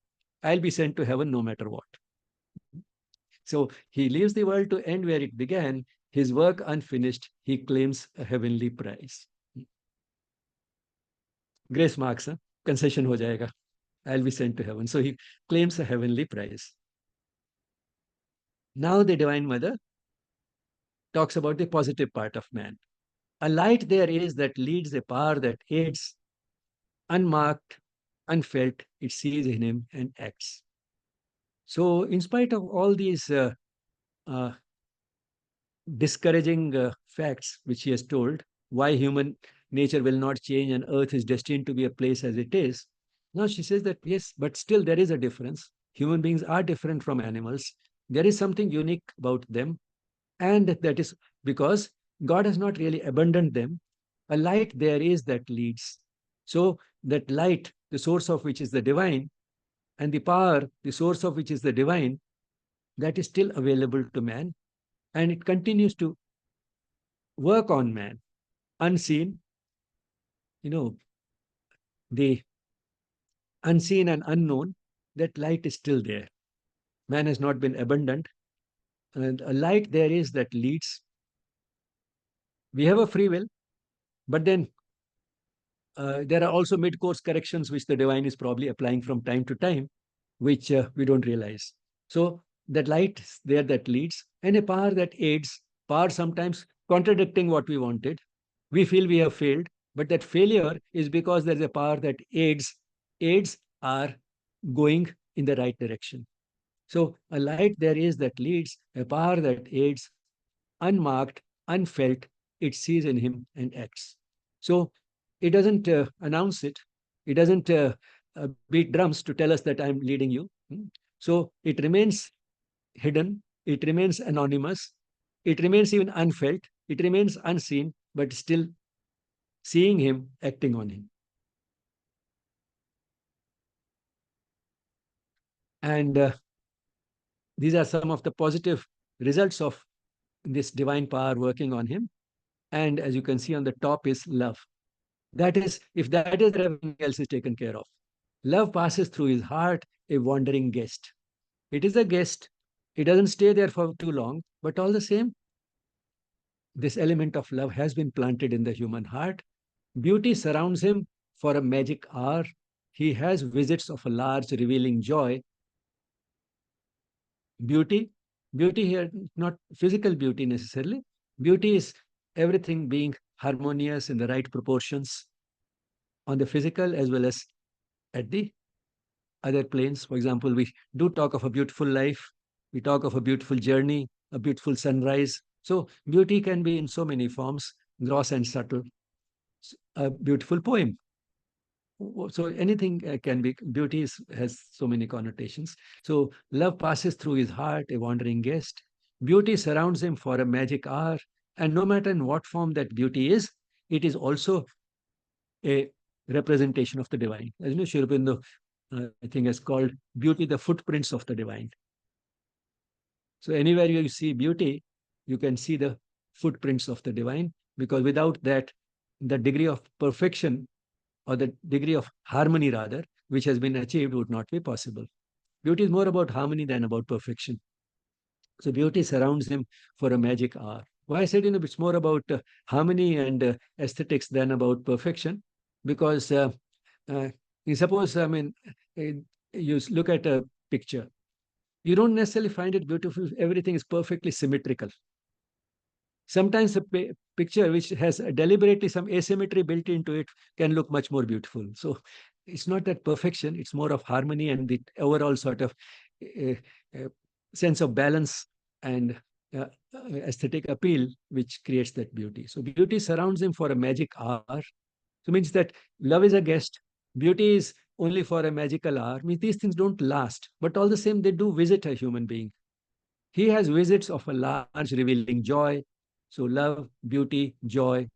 I'll be sent to heaven no matter what. So he leaves the world to end where it began. His work unfinished, he claims a heavenly prize. Grace marks, huh? Concession ho jayega. I'll be sent to heaven. So he claims a heavenly prize. Now the Divine Mother talks about the positive part of man. A light there is that leads, a power that aids, unmarked, unfelt, it sees in him and acts. So, in spite of all these uh, discouraging facts which he has told, why human nature will not change and earth is destined to be a place as it is, now she says that yes, but still there is a difference. Human beings are different from animals. There is something unique about them, and that is because God has not really abandoned them. A light there is that leads. So that light, the source of which is the divine, and the power, the source of which is the divine, that is still available to man, and it continues to work on man, unseen. The unseen and unknown, that light is still there. Man has not been abandoned, and a light there is that leads. We have a free will, but then there are also mid-course corrections which the divine is probably applying from time to time, which we don't realize. So that light is there that leads, and a power that aids, power sometimes contradicting what we wanted. We feel we have failed, but that failure is because there's a power that aids are going in the right direction. So a light there is that leads, a power that aids, unmarked, unfelt, it sees in him and acts. So it doesn't announce it. It doesn't beat drums to tell us that I'm leading you. So it remains hidden. It remains anonymous. It remains even unfelt. It remains unseen, but still seeing him, acting on him. And these are some of the positive results of this divine power working on him. And as you can see on the top is love. That is, if that is, everything else is taken care of. Love passes through his heart, a wandering guest. It is a guest. It doesn't stay there for too long, but all the same, this element of love has been planted in the human heart. Beauty surrounds him for a magic hour. He has visits of a large, revealing joy. Beauty, beauty here, not physical beauty necessarily. Beauty is everything being harmonious in the right proportions on the physical as well as at the other planes. For example, we do talk of a beautiful life, we talk of a beautiful journey, a beautiful sunrise. So, beauty can be in so many forms, gross and subtle. A beautiful poem. So, anything can be, has so many connotations. So, love passes through his heart, a wandering guest. Beauty surrounds him for a magic hour, and no matter in what form that beauty is, it is also a representation of the divine. As you know, Sri Aurobindo, I think, has called beauty the footprints of the divine. So anywhere you see beauty, you can see the footprints of the divine, because without that, the degree of perfection, or the degree of harmony rather, which has been achieved would not be possible. Beauty is more about harmony than about perfection. So beauty surrounds him for a magic hour. Why I said, it's more about harmony and aesthetics than about perfection, because uh, suppose, uh, you look at a picture, you don't necessarily find it beautiful if everything is perfectly symmetrical. Sometimes a picture which has deliberately some asymmetry built into it can look much more beautiful. So it's not that perfection, it's more of harmony and the overall sort of uh, uh, sense of balance and uh, aesthetic appeal which creates that beauty. So beauty surrounds him for a magic hour. So means that love is a guest, beauty is only for a magical hour. Means these things don't last, but all the same they do visit a human being. He has visits of a large revealing joy. So love, beauty, joy,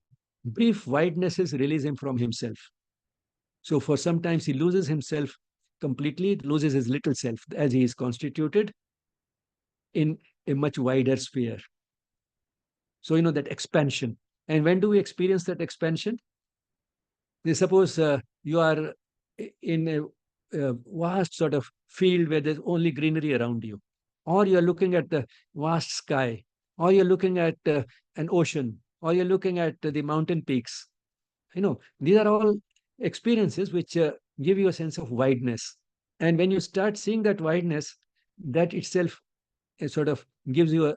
brief widenesses release him from himself. So for sometimes he loses himself completely, loses his little self as he is constituted in a much wider sphere. So, that expansion. And when do we experience that expansion? Suppose you are in a vast sort of field where there's only greenery around you, or you're looking at the vast sky, or you're looking at an ocean, or you're looking at the mountain peaks. These are all experiences which give you a sense of wideness. And when you start seeing that wideness, that itself sort of gives you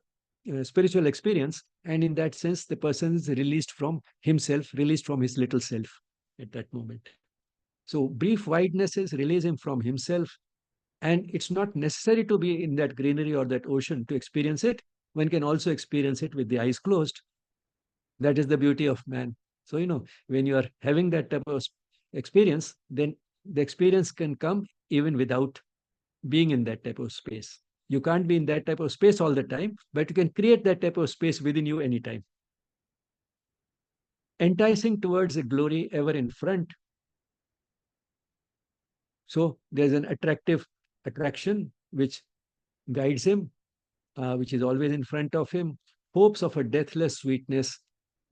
a spiritual experience. And in that sense, the person is released from himself, released from his little self at that moment. So brief widenesses release him from himself. And it's not necessary to be in that greenery or that ocean to experience it. One can also experience it with the eyes closed. That is the beauty of man. So, when you are having that type of experience, then the experience can come even without being in that type of space. You can't be in that type of space all the time, but you can create that type of space within you anytime. Enticing towards a glory ever in front. So there's an attraction which guides him, which is always in front of him. Hopes of a deathless sweetness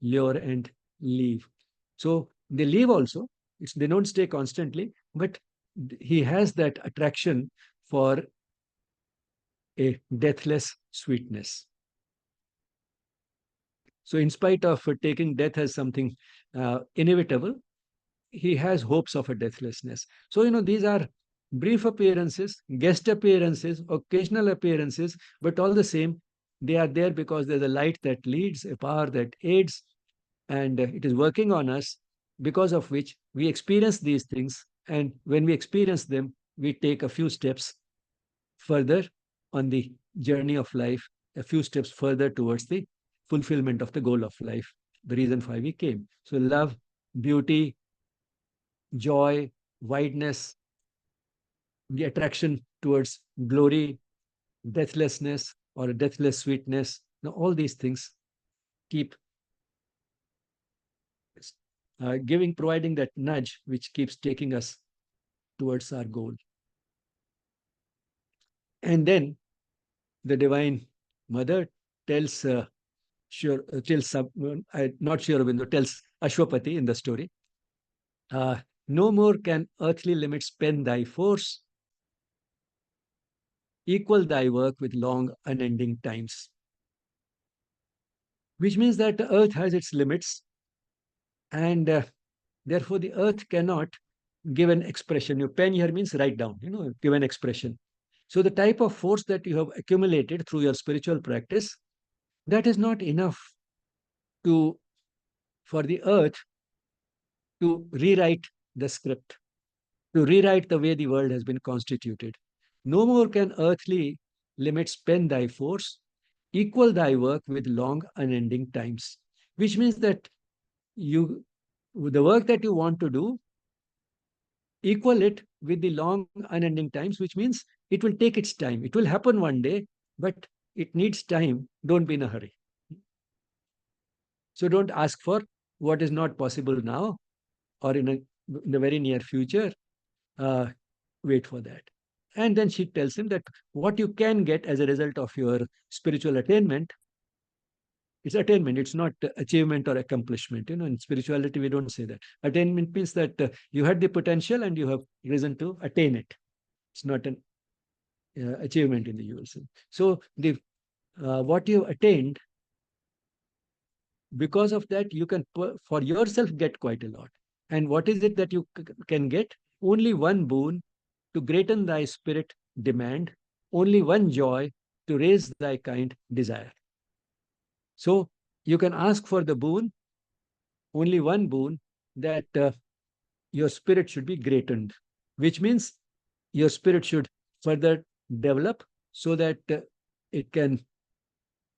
lure and leave. So they leave also. They don't stay constantly, but he has that attraction for a deathless sweetness. So in spite of taking death as something inevitable, he has hopes of a deathlessness. So, these are brief appearances, guest appearances, occasional appearances, but all the same, they are there because there's a light that leads, a power that aids, and it is working on us, because of which we experience these things. And when we experience them, we take a few steps further on the journey of life, a few steps further towards the fulfillment of the goal of life, the reason why we came. So love, beauty, joy, wideness, the attraction towards glory, deathlessness, or a deathless sweetness. Now, all these things keep providing that nudge which keeps taking us towards our goal. And then the Divine Mother tells, not Sri Aurobindo, tells Ashwapati in the story, no more can earthly limits pen thy force, equal thy work with long unending times. Which means that the earth has its limits, and therefore the earth cannot give an expression. Your pen here means write down, give an expression. So the type of force that you have accumulated through your spiritual practice, that is not enough for the earth to rewrite the script, to rewrite the way the world has been constituted. No more can earthly limits pen thy force, equal thy work with long unending times. Which means that the work that you want to do, equal it with the long unending times, which means it will take its time. It will happen one day, but it needs time. Don't be in a hurry. So don't ask for what is not possible now or in the very near future. Uh, Wait for that. And then she tells him that what you can get as a result of your spiritual attainment, it's attainment, it's not achievement or accomplishment. In spirituality, we don't say that. Attainment means that you had the potential and you have risen to attain it. It's not an achievement in the usual sense. So the what you have attained, because of that, you can for yourself get quite a lot. And what is it that you can get? Only one boon to greaten thy spirit demand, only one joy to raise thy kind desire. So you can ask for the boon, only one boon, that your spirit should be greatened, which means your spirit should further develop so that it can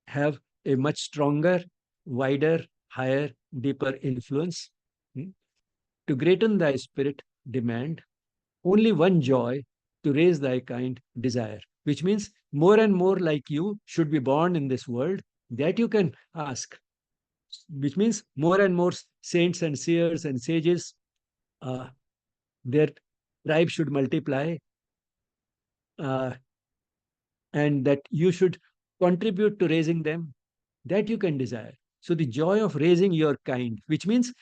have a much stronger, wider, higher, deeper influence. To greaten thy spirit demand, only one joy to raise thy kind desire, which means more and more like you should be born in this world, that you can ask, which means more and more saints and seers and sages, their tribe should multiply, uh, and that you should contribute to raising them, that you can desire. So the joy of raising your kind, which means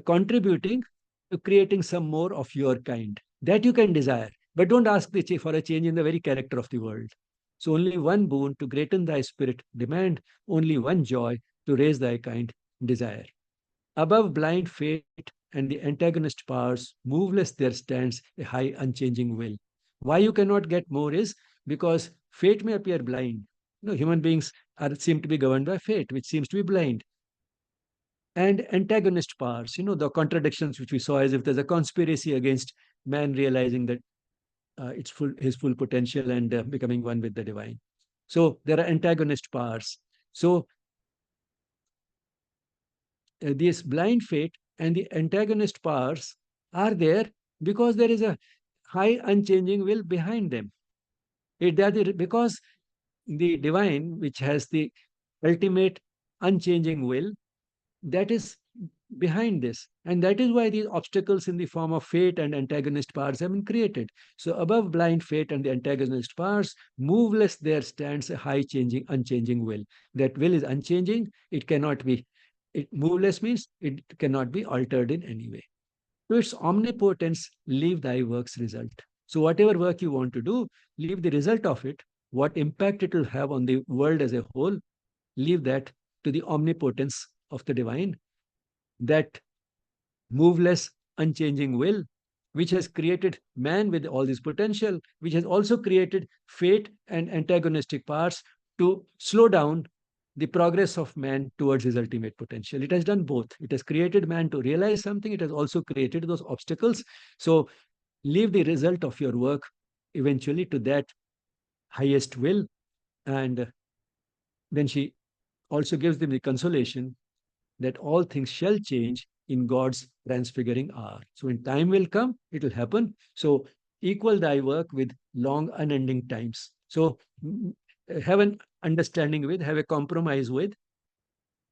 contributing to creating some more of your kind, that you can desire. But don't ask for a change in the very character of the world. So only one boon to greaten thy spirit demand, only one joy to raise thy kind desire. Above blind fate and the antagonist powers, moveless there stands a high unchanging will. Why you cannot get more is because fate may appear blind. Human beings seem to be governed by fate, which seems to be blind. And antagonist powers, the contradictions which we saw, as if there's a conspiracy against man realizing that his full potential and becoming one with the divine. So there are antagonist powers. So this blind fate and the antagonist powers are there because there is a high unchanging will behind them. Because the divine, which has the ultimate unchanging will, that is behind this. And that is why these obstacles in the form of fate and antagonist powers have been created. So above blind fate and the antagonist powers, moveless there stands a high changing, unchanging will. That will is unchanging. It cannot be. Moveless means it cannot be altered in any way. To its omnipotence, leave thy work's result. So whatever work you want to do, leave the result of it, what impact it will have on the world as a whole, leave that to the omnipotence of the divine, that moveless, unchanging will, which has created man with all this potential, which has also created fate and antagonistic powers to slow down the progress of man towards his ultimate potential. It has done both. It has created man to realize something. It has also created those obstacles. So leave the result of your work eventually to that highest will. And then she also gives them the consolation that all things shall change in God's transfiguring hour. So when time will come, it will happen. So equal thy work with long, unending times. So have an understanding with, have a compromise with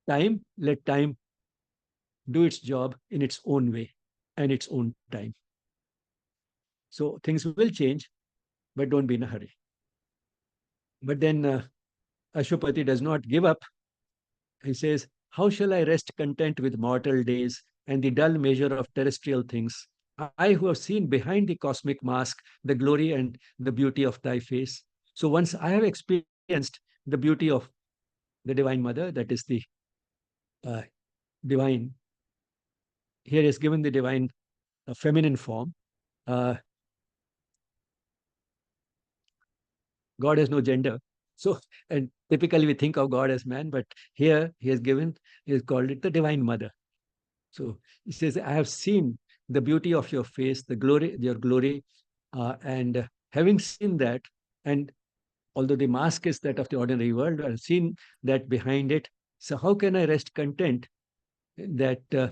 time. Let time do its job in its own way and its own time. So things will change, but don't be in a hurry. But then Ashwapati does not give up. He says, how shall I rest content with mortal days and the dull measure of terrestrial things? I who have seen behind the cosmic mask the glory and the beauty of thy face. So once I have experienced the beauty of the Divine Mother, that is the divine, here is given the divine feminine form. God has no gender. So, and typically we think of God as man, but here he has called it the Divine Mother. So he says, I have seen the beauty of your face, your glory, and having seen that, and although the mask is that of the ordinary world, I've seen that behind it. So how can I rest content that the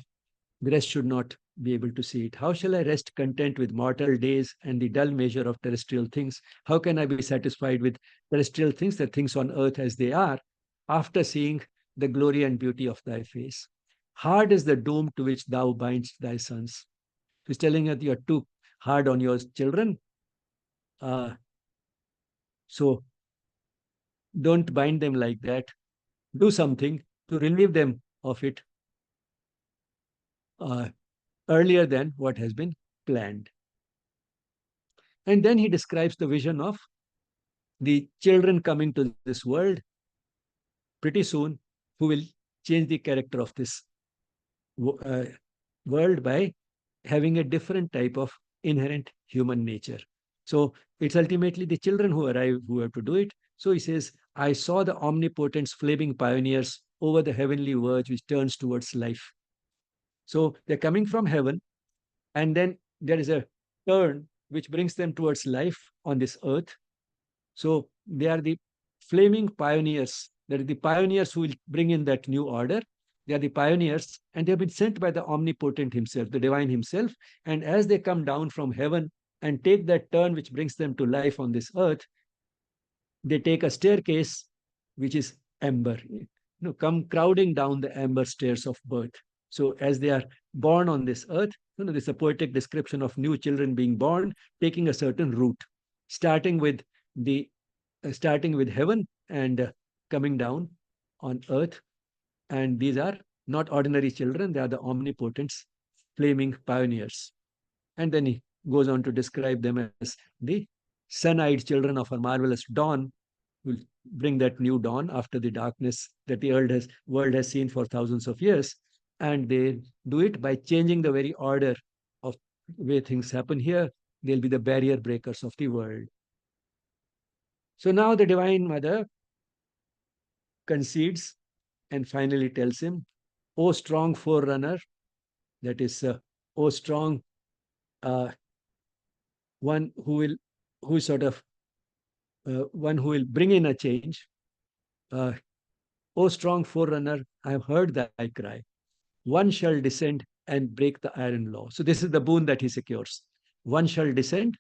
rest should not be able to see it. How shall I rest content with mortal days and the dull measure of terrestrial things? How can I be satisfied with terrestrial things, the things on earth as they are, after seeing the glory and beauty of thy face? Hard is the doom to which thou bindest thy sons. He's telling that you are too hard on your children. So don't bind them like that. Do something to relieve them of it earlier than what has been planned. And then he describes the vision of the children coming to this world pretty soon, who will change the character of this uh, world by having a different type of inherent human nature. So it's ultimately the children who arrive who have to do it. So he says, I saw the omnipotent's flaming pioneers over the heavenly verge which turns towards life. So they're coming from heaven, and then there is a turn which brings them towards life on this earth. So they are the flaming pioneers. They are the pioneers who will bring in that new order. They are the pioneers, and they have been sent by the omnipotent himself, the divine himself. And as they come down from heaven and take that turn which brings them to life on this earth, they take a staircase which is amber, come crowding down the amber stairs of birth. So as they are born on this earth, this is a poetic description of new children being born, taking a certain route, starting with heaven and coming down on earth. And these are not ordinary children, they are the omnipotent's flaming pioneers. And then he goes on to describe them as the sun-eyed children of a marvelous dawn, will bring that new dawn after the darkness that the world has seen for thousands of years. And they do it by changing the very order of the way things happen here. They'll be the barrier breakers of the world. So now the Divine Mother concedes and finally tells him, O strong forerunner, that is, O strong one who sort of one who will bring in a change. O strong forerunner, I have heard thy cry. One shall descend and break the iron law. So this is the boon that he secures. One shall descend,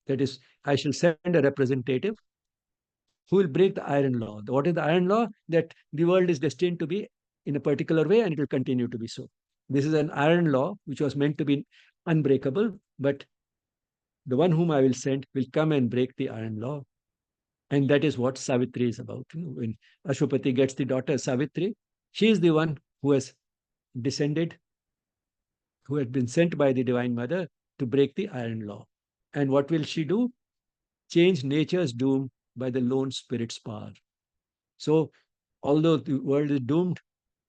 that is, I shall send a representative who will break the iron law. What is the iron law? That the world is destined to be in a particular way and it will continue to be so. This is an iron law which was meant to be unbreakable, but the one whom I will send will come and break the iron law. And that is what Savitri is about. When Ashwapati gets the daughter Savitri, she is the one who has descended, who had been sent by the Divine Mother to break the iron law. And what will she do? Change nature's doom by the lone spirit's power. So, although the world is doomed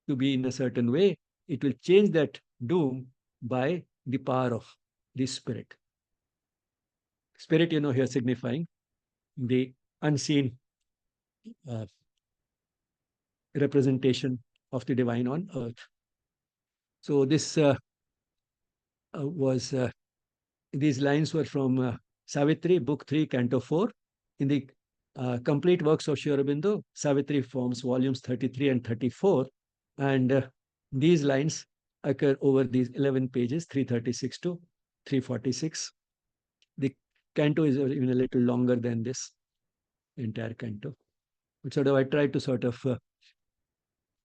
to be in a certain way, it will change that doom by the power of the spirit. Spirit, here signifying the unseen representation of the divine on earth. So this these lines were from Savitri, Book 3, Canto 4. In the complete works of Sri Aurobindo, Savitri forms volumes 33 and 34. And these lines occur over these 11 pages, 336 to 346. The canto is even a little longer than this entire canto. But sort of I try to sort of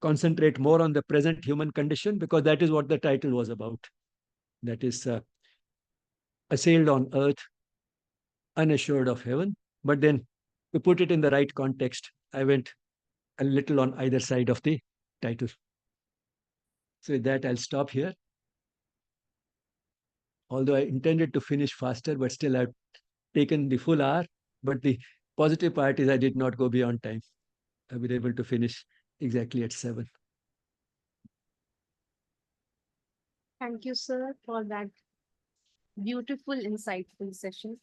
concentrate more on the present human condition, because that is what the title was about. That is assailed on earth, unassured of heaven. But then to put it in the right context, I went a little on either side of the title. So with that, I'll stop here. Although I intended to finish faster, but still I've taken the full hour. But the positive part is I did not go beyond time. I've been able to finish exactly at 7. Thank you, sir, for that beautiful, insightful session.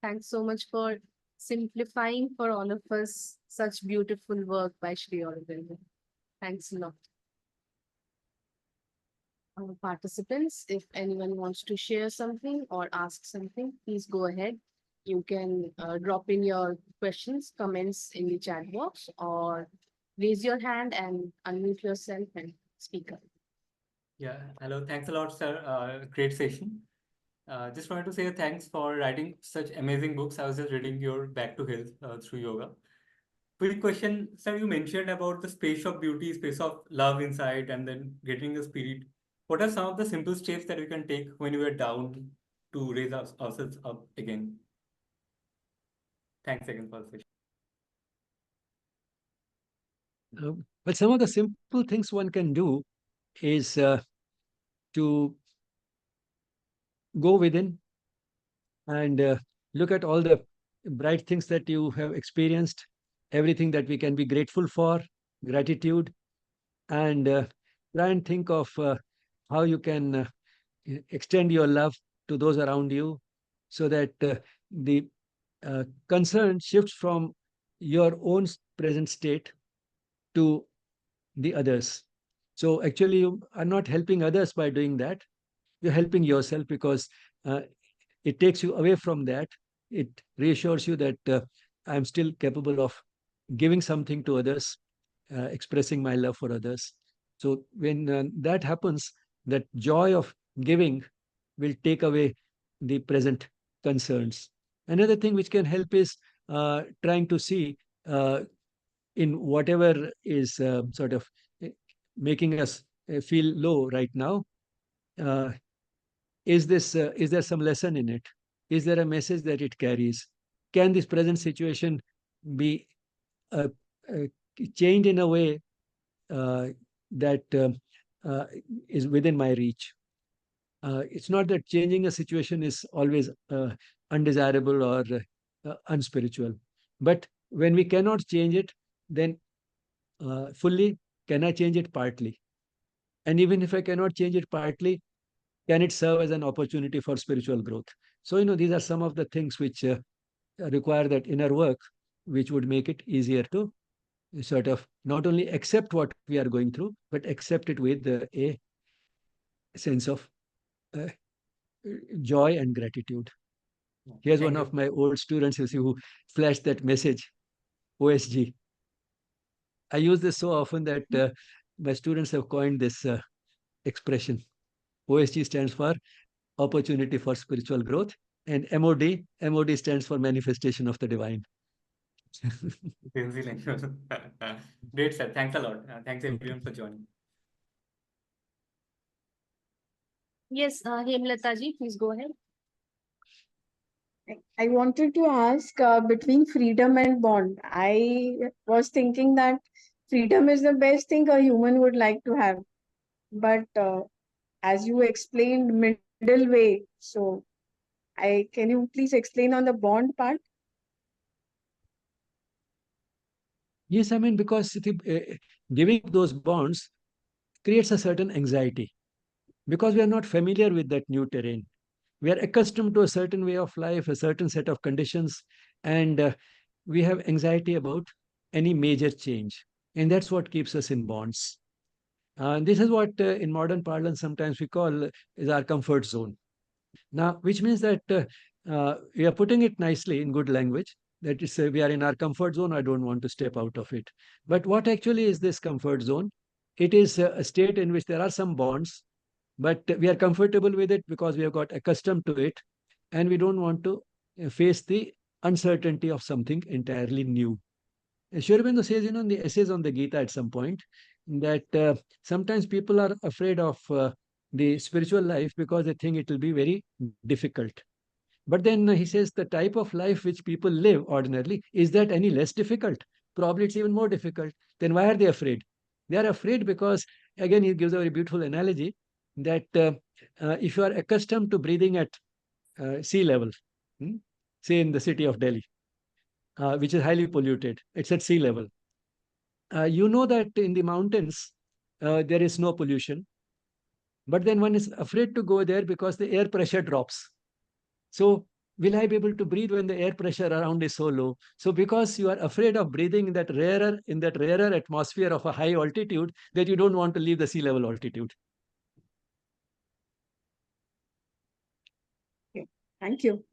Thanks so much for simplifying for all of us such beautiful work by Sri Aurobindo. Thanks a lot. Our participants, if anyone wants to share something or ask something, please go ahead. You can drop in your questions, comments in the chat box, or raise your hand and unmute yourself and speak up. Yeah, hello. Thanks a lot, sir. Great session. Just wanted to say thanks for writing such amazing books. I was just reading your Back to Health through yoga. Quick question, sir. You mentioned about the space of beauty, space of love inside, and then getting the spirit. What are some of the simple steps that we can take when we are down to raise ourselves up again? Thanks again for the session. But some of the simple things one can do is to go within and look at all the bright things that you have experienced, everything that we can be grateful for, gratitude, and try and think of how you can extend your love to those around you so that the concern shifts from your own present state to the others. So actually, you are not helping others by doing that. You're helping yourself because uh, it takes you away from that. It reassures you that I'm still capable of giving something to others, expressing my love for others. So when that happens, that joy of giving will take away the present concerns. Another thing which can help is trying to see uh, in whatever is sort of uh, making us feel low right now. Uh, is there some lesson in it? Is there a message that it carries? Can this present situation be uh, uh, changed in a way uh, that uh, is within my reach? It's not that changing a situation is always undesirable or unspiritual, but when we cannot change it, then fully, can I change it partly? And even if I cannot change it partly, can it serve as an opportunity for spiritual growth? So, these are some of the things which require that inner work, which would make it easier to sort of not only accept what we are going through, but accept it with a sense of uh, joy and gratitude. Yeah, Here's one thank of you. my old students, you see, who flashed that message, OSG. I use this so often that my students have coined this expression. OSG stands for Opportunity for Spiritual Growth, and MOD stands for Manifestation of the Divine. Gen Z language. Great, sir. Thanks a lot. Thanks Okay. everyone for joining. Yes, Hemlata ji, please go ahead. I wanted to ask between freedom and bond. I was thinking that freedom is the best thing a human would like to have. But as you explained, middle way. So can you please explain on the bond part? Yes, I mean, because giving those bonds creates a certain anxiety because we are not familiar with that new terrain. We are accustomed to a certain way of life, a certain set of conditions, and we have anxiety about any major change. And that's what keeps us in bonds. And this is what in modern parlance sometimes we call is our comfort zone. Now, which means that we are putting it nicely in good language. That is, we are in our comfort zone. I don't want to step out of it. But what actually is this comfort zone? It is a state in which there are some bonds, but we are comfortable with it because we have got accustomed to it, and we don't want to face the uncertainty of something entirely new. Sri Aurobindo says, in the essays on the Gita at some point, that sometimes people are afraid of the spiritual life because they think it will be very difficult. But then he says the type of life which people live ordinarily, is that any less difficult? Probably it's even more difficult. Then why are they afraid? They are afraid because, again, he gives a very beautiful analogy that if you are accustomed to breathing at sea level, hmm, say in the city of Delhi, which is highly polluted, it's at sea level. You know that in the mountains, there is no pollution, but then one is afraid to go there because the air pressure drops. So, will I be able to breathe when the air pressure around is so low? So, because you are afraid of breathing in that rarer atmosphere of a high altitude, that you don't want to leave the sea level altitude. Okay. Thank you.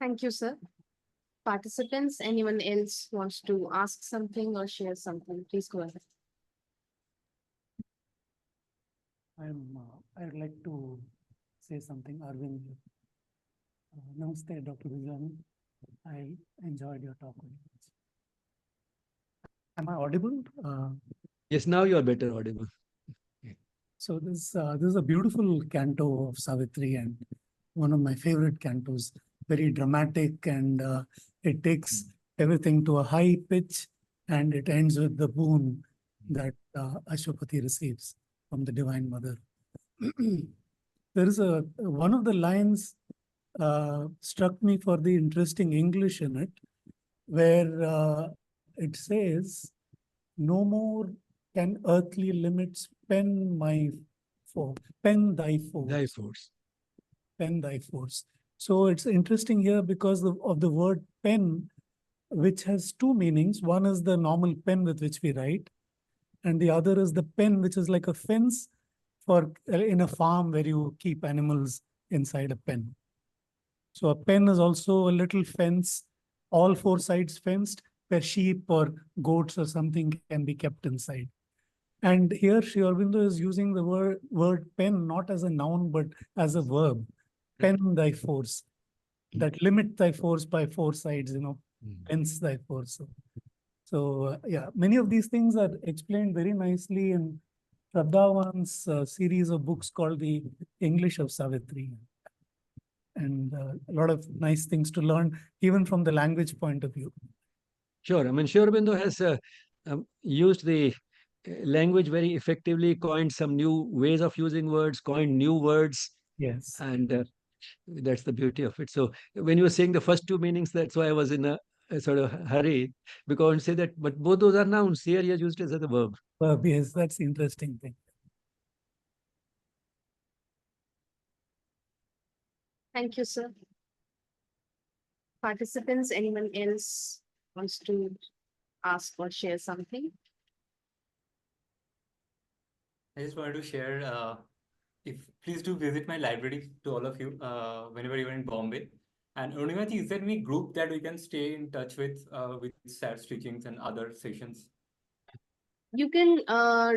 Thank you, sir. Participants, anyone else wants to ask something or share something, please go ahead. I'd like to say something, Arvind. Namaste, Dr. Bijlani. I enjoyed your talk very much. Am I audible? Yes, now you are better audible. So this is a beautiful canto of Savitri and one of my favorite cantos. Very dramatic, and it takes everything to a high pitch, and it ends with the boon that Ashwapati receives from the Divine Mother. There is one of the lines struck me for the interesting English in it, where it says, "No more can earthly limits pen my foe, pen thy force, Thy force. pen thy force." So it's interesting here because of the word pen, which has two meanings. One is the normal pen with which we write, and the other is the pen, which is like a fence for in a farm where you keep animals inside a pen. So a pen is also a little fence, all four sides fenced, where sheep or goats or something can be kept inside. And here Sri Aurobindo is using the word pen not as a noun, but as a verb. Pen thy force. That limit thy force by four sides, pens thy force. So yeah, many of these things are explained very nicely in Shraddhavan's series of books called The English of Savitri. And a lot of nice things to learn, even from the language point of view. Sure. I mean, Sri Aurobindo has used the language very effectively, coined some new ways of using words, coined new words. Yes. And that's the beauty of it. So when you were saying the first two meanings, that's why I was in a sort of hurry, because I say that, but both those are nouns. Here he has used it as a verb. Yes, that's the interesting thing. Thank you, sir. Participants, anyone else wants to ask or share something? I just wanted to share, please do visit my library to all of you whenever you're in Bombay. And Arunimati, is there any group that we can stay in touch with SATS teachings and other sessions? You can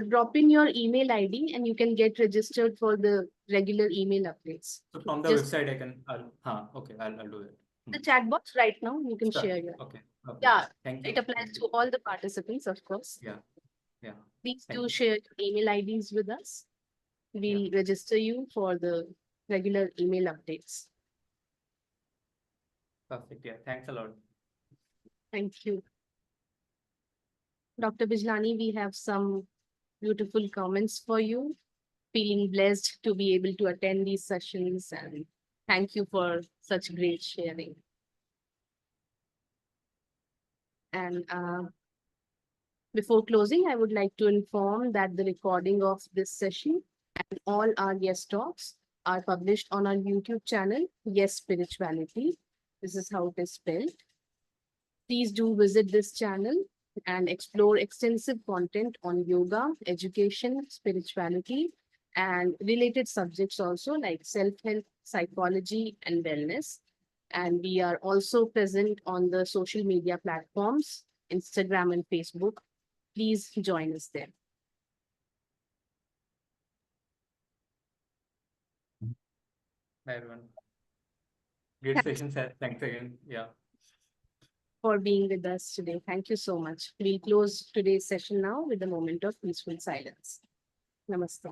drop in your email ID and you can get registered for the regular email updates. So from the Just website, okay, I'll do that. the chat box right now, you can Sure. share your. Okay. Yeah, Thank you. it applies to all the participants, of course. Yeah. Please Thank do you. share email IDs with us. We'll register you for the regular email updates. Perfect. Yeah. Thanks a lot. Thank you. Dr. Bijlani, we have some beautiful comments for you. Feeling blessed to be able to attend these sessions, and thank you for such great sharing. And before closing, I would like to inform that the recording of this session and all our guest talks are published on our YouTube channel, Yes Spirituality. This is how it is spelled. Please do visit this channel and explore extensive content on yoga, education, spirituality, and related subjects also like self-help, psychology, and wellness. And we are also present on the social media platforms, Instagram and Facebook. Please join us there. Bye, everyone. Great session, sir. Thanks again. Yeah. For being with us today. Thank you so much. We'll close today's session now with a moment of peaceful silence. Namaste.